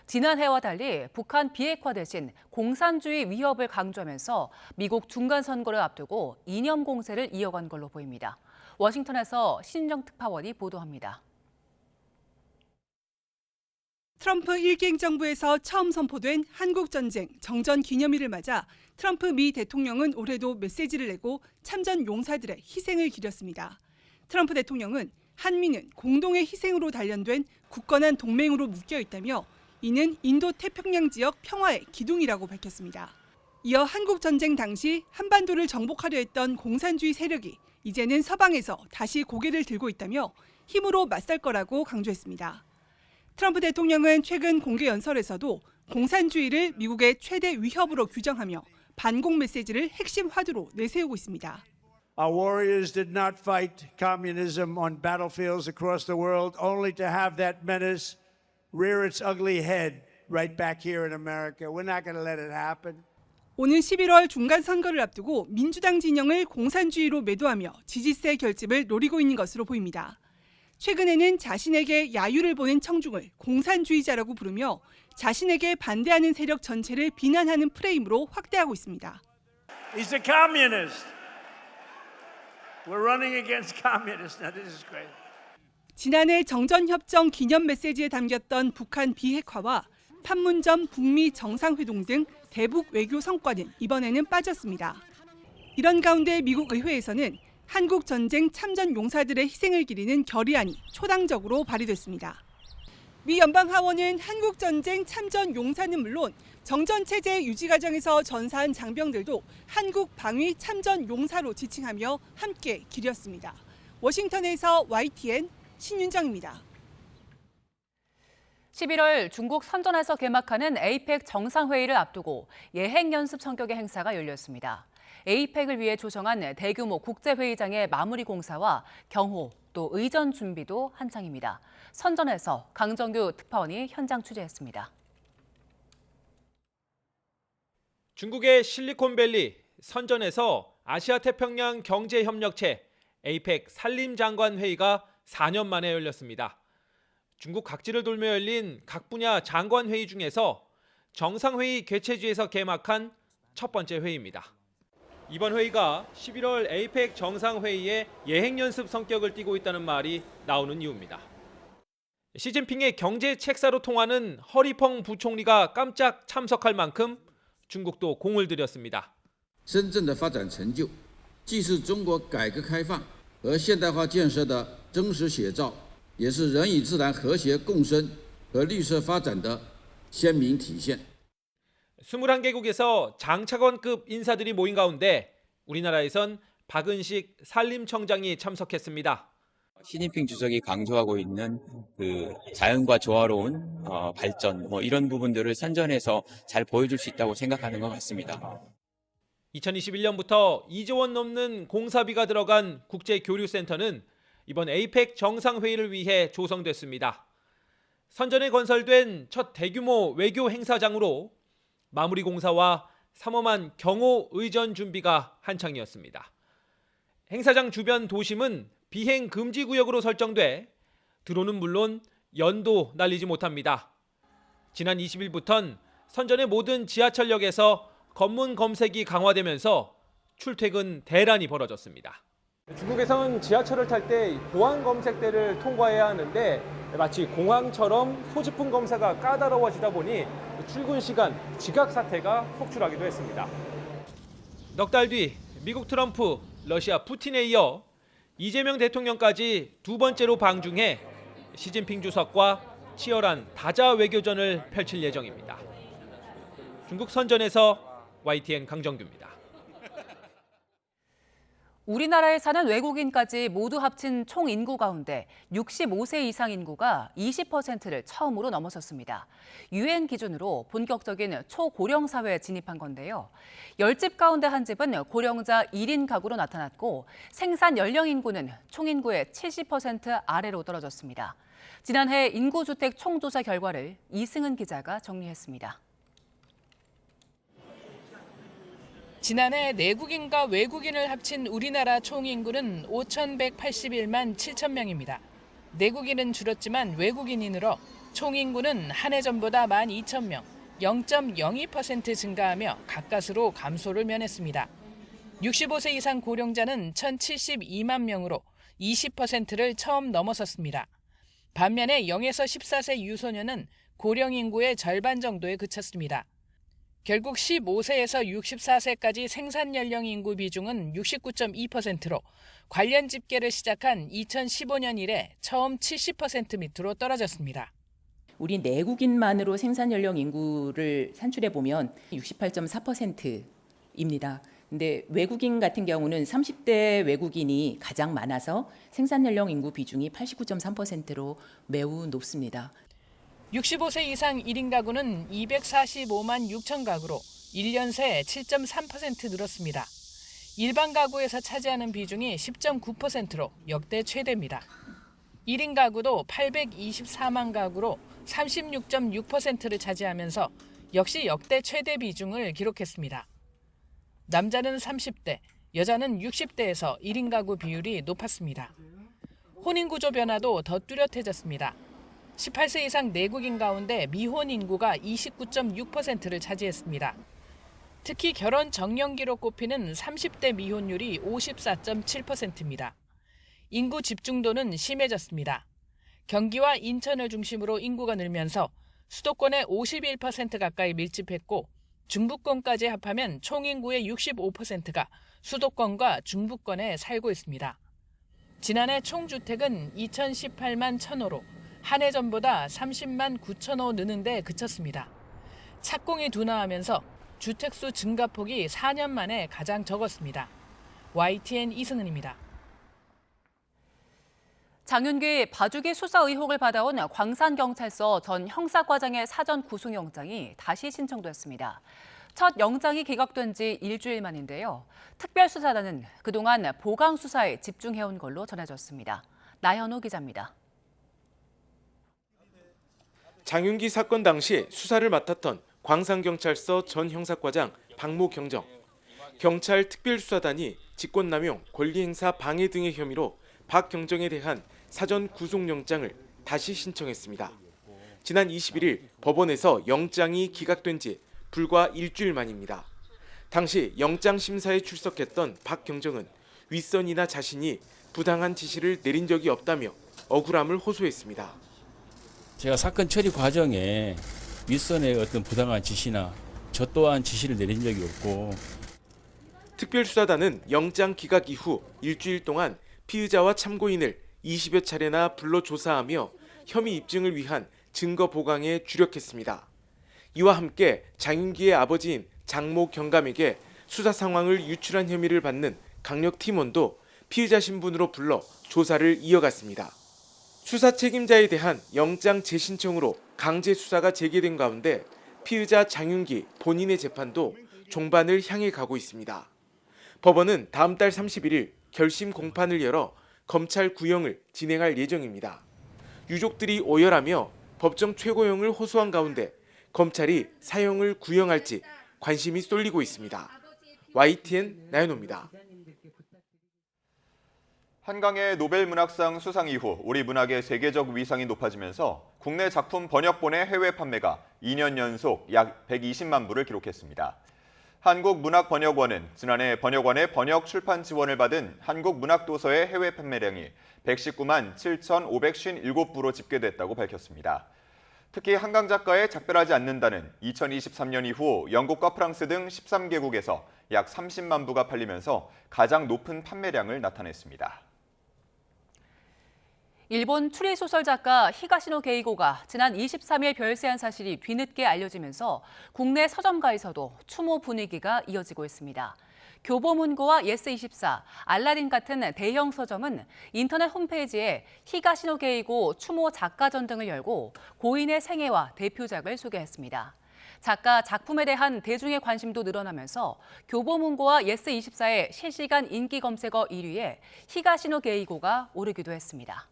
지난해와 달리 북한 비핵화 대신 공산주의 위협을 강조하면서 미국 중간선거를 앞두고 이념 공세를 이어간 걸로 보입니다. 워싱턴에서 신인정 특파원이 보도합니다. 트럼프 1기 행정부에서 처음 선포된 한국전쟁 정전 기념일을 맞아 트럼프 미 대통령은 올해도 메시지를 내고 참전 용사들의 희생을 기렸습니다. 트럼프 대통령은 한미는 공동의 희생으로 단련된 굳건한 동맹으로 묶여 있다며 이는 인도-태평양 지역 평화의 기둥이라고 밝혔습니다. 이어 한국전쟁 당시 한반도를 정복하려 했던 공산주의 세력이 이제는 서방에서 다시 고개를 들고 있다며 힘으로 맞설 거라고 강조했습니다. 트럼프 대통령은 최근 공개 연설에서도 공산주의를 미국의 최대 위협으로 규정하며 반공 메시지를 핵심 화두로 내세우고 있습니다. Our warriors did not fight communism on battlefields across the world only to have that menace rear its ugly head right back here in America. We're not going to let it happen. 오는 11월 중간 선거를 앞두고 민주당 진영을 공산주의로 매도하며 지지세 결집을 노리고 있는 것으로 보입니다. 최근에는 자신에게 야유를 보낸 청중을 공산주의자라고 부르며 자신에게 반대하는 세력 전체를 비난하는 프레임으로 확대하고 있습니다. He's a communist. We're running against communists. Now, this is great. 지난해 정전협정 기념 메시지에 담겼던 북한 비핵화와 판문점 북미 정상회동 등 대북 외교 성과는 이번에는 빠졌습니다. 이런 가운데 미국 의회에서는 한국 전쟁 참전 용사들의 희생을 기리는 결의안이 초당적으로 발의됐습니다. 미 연방하원은 한국 전쟁 참전 용사는 물론 정전 체제 유지 과정에서 전사한 장병들도 한국 방위 참전 용사로 지칭하며 함께 기렸습니다. 워싱턴에서 YTN 신윤정입니다. 11월 중국 선전에서 개막하는 에이펙 정상회의를 앞두고 예행연습 성격의 행사가 열렸습니다. 에이펙을 위해 조성한 대규모 국제회의장의 마무리 공사와 경호, 또 의전 준비도 한창입니다. 선전에서 강정규 특파원이 현장 취재했습니다. 중국의 실리콘밸리 선전에서 아시아태평양 경제협력체 에이펙 산림장관회의가 4년 만에 열렸습니다. 중국 각지를 돌며 열린 각 분야 장관회의 중에서 정상회의 개최지에서 개막한 첫 번째 회의입니다. 이번 회의가 11월 에이펙 정상회의의 예행연습 성격을 띠고 있다는 말이 나오는 이유입니다. 시진핑의 경제 책사로 통하는 허리펑 부총리가 깜짝 참석할 만큼 중국도 공을 들였습니다. 深圳的发展成就既是中国改革开放和现代化建设的真实写照，也是人与自然和谐共生和绿色发展的鲜明体现。 21개국에서 장차관급 인사들이 모인 가운데 우리나라에선 박은식 산림청장이 참석했습니다. 시진핑 주석이 강조하고 있는 그 자연과 조화로운 발전 이런 부분들을 선전해서 잘 보여줄 수 있다고 생각하는 것 같습니다. 2021년부터 2조 원 넘는 공사비가 들어간 국제교류센터는 이번 에이펙 정상회의를 위해 조성됐습니다. 선전에 건설된 첫 대규모 외교 행사장으로 마무리 공사와 삼엄한 경호 의전 준비가 한창이었습니다. 행사장 주변 도심은 비행 금지 구역으로 설정돼 드론은 물론 연도 날리지 못합니다. 지난 20일부터는 선전의 모든 지하철역에서 검문 검색이 강화되면서 출퇴근 대란이 벌어졌습니다. 중국에선 지하철을 탈 때 보안 검색대를 통과해야 하는데 마치 공항처럼 소지품 검사가 까다로워지다 보니 출근 시간 지각 사태가 속출하기도 했습니다. 넉 달 뒤 미국 트럼프, 러시아 푸틴에 이어 이재명 대통령까지 두 번째로 방중해 시진핑 주석과 치열한 다자 외교전을 펼칠 예정입니다. 중국 선전에서 YTN 강정규입니다. 우리나라에 사는 외국인까지 모두 합친 총 인구 가운데 65세 이상 인구가 20%를 처음으로 넘어섰습니다. UN 기준으로 본격적인 초고령 사회에 진입한 건데요. 10집 가운데 한 집은 고령자 1인 가구로 나타났고 생산 연령 인구는 총 인구의 70% 아래로 떨어졌습니다. 지난해 인구주택 총조사 결과를 이승은 기자가 정리했습니다. 지난해 내국인과 외국인을 합친 우리나라 총인구는 5,181만 7천 명입니다. 내국인은 줄었지만 외국인이 늘어 총인구는 한 해 전보다 12,000명, 0.02% 증가하며 가까스로 감소를 면했습니다. 65세 이상 고령자는 1,072만 명으로 20%를 처음 넘어섰습니다. 반면에 0에서 14세 유소년은 고령 인구의 절반 정도에 그쳤습니다. 결국 15세에서 64세까지 생산 연령 인구 비중은 69.2%로 관련 집계를 시작한 2015년 이래 처음 70% 밑으로 떨어졌습니다. 우리 내국인만으로 생산 연령 인구를 산출해 보면 68.4%입니다. 근데 외국인 같은 경우는 30대 외국인이 가장 많아서 생산 연령 인구 비중이 89.3%로 매우 높습니다. 65세 이상 1인 가구는 245만 6천 가구로 1년 새 7.3% 늘었습니다. 일반 가구에서 차지하는 비중이 10.9%로 역대 최대입니다. 1인 가구도 824만 가구로 36.6%를 차지하면서 역시 역대 최대 비중을 기록했습니다. 남자는 30대, 여자는 60대에서 1인 가구 비율이 높았습니다. 혼인 구조 변화도 더 뚜렷해졌습니다. 18세 이상 내국인 가운데 미혼 인구가 29.6%를 차지했습니다. 특히 결혼 정년기로 꼽히는 30대 미혼율이 54.7%입니다. 인구 집중도는 심해졌습니다. 경기와 인천을 중심으로 인구가 늘면서 수도권의 51% 가까이 밀집했고 중부권까지 합하면 총 인구의 65%가 수도권과 중부권에 살고 있습니다. 지난해 총주택은 2018만 1,000호로 한 해 전보다 30만 9천호 느는 데 그쳤습니다. 착공이 둔화하면서 주택수 증가폭이 4년 만에 가장 적었습니다. YTN 이승은입니다. 장윤기 봐주기 수사 의혹을 받아온 광산경찰서 전 형사과장의 사전 구속영장이 다시 신청됐습니다. 첫 영장이 기각된 지 일주일 만인데요. 특별수사단은 그동안 보강 수사에 집중해온 걸로 전해졌습니다. 나현호 기자입니다. 장윤기 사건 당시 수사를 맡았던 광산경찰서 전 형사과장 박모 경정. 경찰 특별수사단이 직권남용, 권리행사 방해 등의 혐의로 박 경정에 대한 사전 구속영장을 다시 신청했습니다. 지난 21일 법원에서 영장이 기각된 지 불과 일주일 만입니다. 당시 영장 심사에 출석했던 박 경정은 윗선이나 자신이 부당한 지시를 내린 적이 없다며 억울함을 호소했습니다. 제가 사건 처리 과정에 윗선의 어떤 부당한 지시나 저 또한 지시를 내린 적이 없고. 특별수사단은 영장 기각 이후 일주일 동안 피의자와 참고인을 20여 차례나 불러 조사하며 혐의 입증을 위한 증거 보강에 주력했습니다. 이와 함께 장윤기의 아버지인 장모 경감에게 수사 상황을 유출한 혐의를 받는 강력 팀원도 피의자 신분으로 불러 조사를 이어갔습니다. 수사 책임자에 대한 영장 재신청으로 강제 수사가 재개된 가운데 피의자 장윤기 본인의 재판도 종반을 향해 가고 있습니다. 법원은 다음 달 31일 결심 공판을 열어 검찰 구형을 진행할 예정입니다. 유족들이 오열하며 법정 최고형을 호소한 가운데 검찰이 사형을 구형할지 관심이 쏠리고 있습니다. YTN 나연호입니다. 한강의 노벨 문학상 수상 이후 우리 문학의 세계적 위상이 높아지면서 국내 작품 번역본의 해외 판매가 2년 연속 약 120만 부를 기록했습니다. 한국문학번역원은 지난해 번역원의 번역 출판 지원을 받은 한국문학도서의 해외 판매량이 119만 7,557부로 집계됐다고 밝혔습니다. 특히 한강 작가의 작별하지 않는다는 2023년 이후 영국과 프랑스 등 13개국에서 약 30만 부가 팔리면서 가장 높은 판매량을 나타냈습니다. 일본 추리소설 작가 히가시노 게이고가 지난 23일 별세한 사실이 뒤늦게 알려지면서 국내 서점가에서도 추모 분위기가 이어지고 있습니다. 교보문고와 예스24, 알라딘 같은 대형 서점은 인터넷 홈페이지에 히가시노 게이고 추모 작가전 등을 열고 고인의 생애와 대표작을 소개했습니다. 작가 작품에 대한 대중의 관심도 늘어나면서 교보문고와 예스24의 실시간 인기 검색어 1위에 히가시노 게이고가 오르기도 했습니다.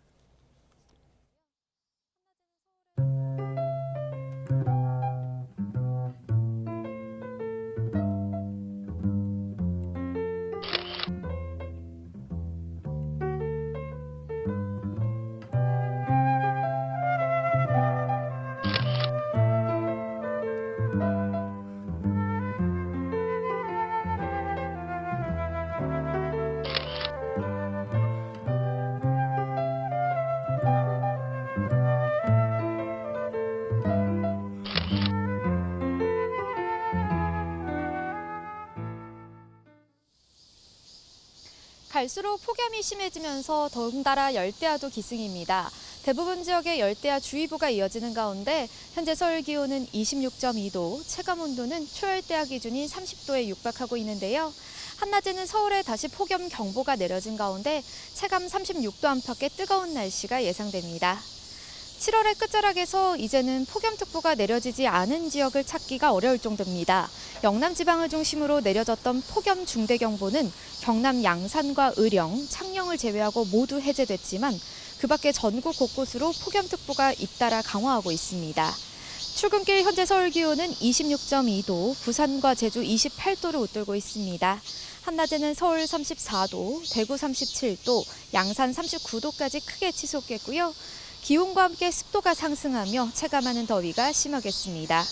갈수록 폭염이 심해지면서 더군다나 열대야도 기승입니다. 대부분 지역에 열대야 주의보가 이어지는 가운데 현재 서울 기온은 26.2도, 체감온도는 초열대야 기준인 30도에 육박하고 있는데요. 한낮에는 서울에 다시 폭염 경보가 내려진 가운데 체감 36도 안팎의 뜨거운 날씨가 예상됩니다. 7월의 끝자락에서 이제는 폭염특보가 내려지지 않은 지역을 찾기가 어려울 정도입니다. 영남 지방을 중심으로 내려졌던 폭염 중대경보는 경남 양산과 의령, 창녕을 제외하고 모두 해제됐지만 그 밖에 전국 곳곳으로 폭염특보가 잇따라 강화하고 있습니다. 출근길 현재 서울 기온은 26.2도, 부산과 제주 28도를 웃돌고 있습니다. 한낮에는 서울 34도, 대구 37도, 양산 39도까지 크게 치솟겠고요. 기온과 함께 습도가 상승하며 체감하는 더위가 심하겠습니다.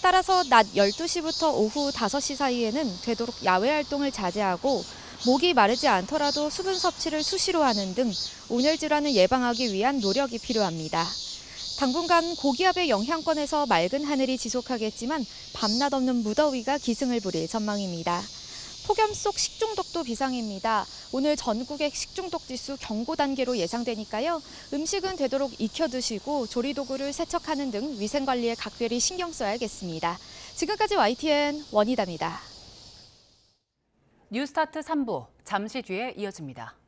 따라서 낮 12시부터 오후 5시 사이에는 되도록 야외 활동을 자제하고 목이 마르지 않더라도 수분 섭취를 수시로 하는 등 온열 질환을 예방하기 위한 노력이 필요합니다. 당분간 고기압의 영향권에서 맑은 하늘이 지속하겠지만 밤낮 없는 무더위가 기승을 부릴 전망입니다. 폭염 속 식중독도 비상입니다. 오늘 전국의 식중독 지수 경고 단계로 예상되니까요. 음식은 되도록 익혀 드시고 조리도구를 세척하는 등 위생관리에 각별히 신경 써야겠습니다. 지금까지 YTN 원희다입니다. 뉴스타트 3부 잠시 뒤에 이어집니다.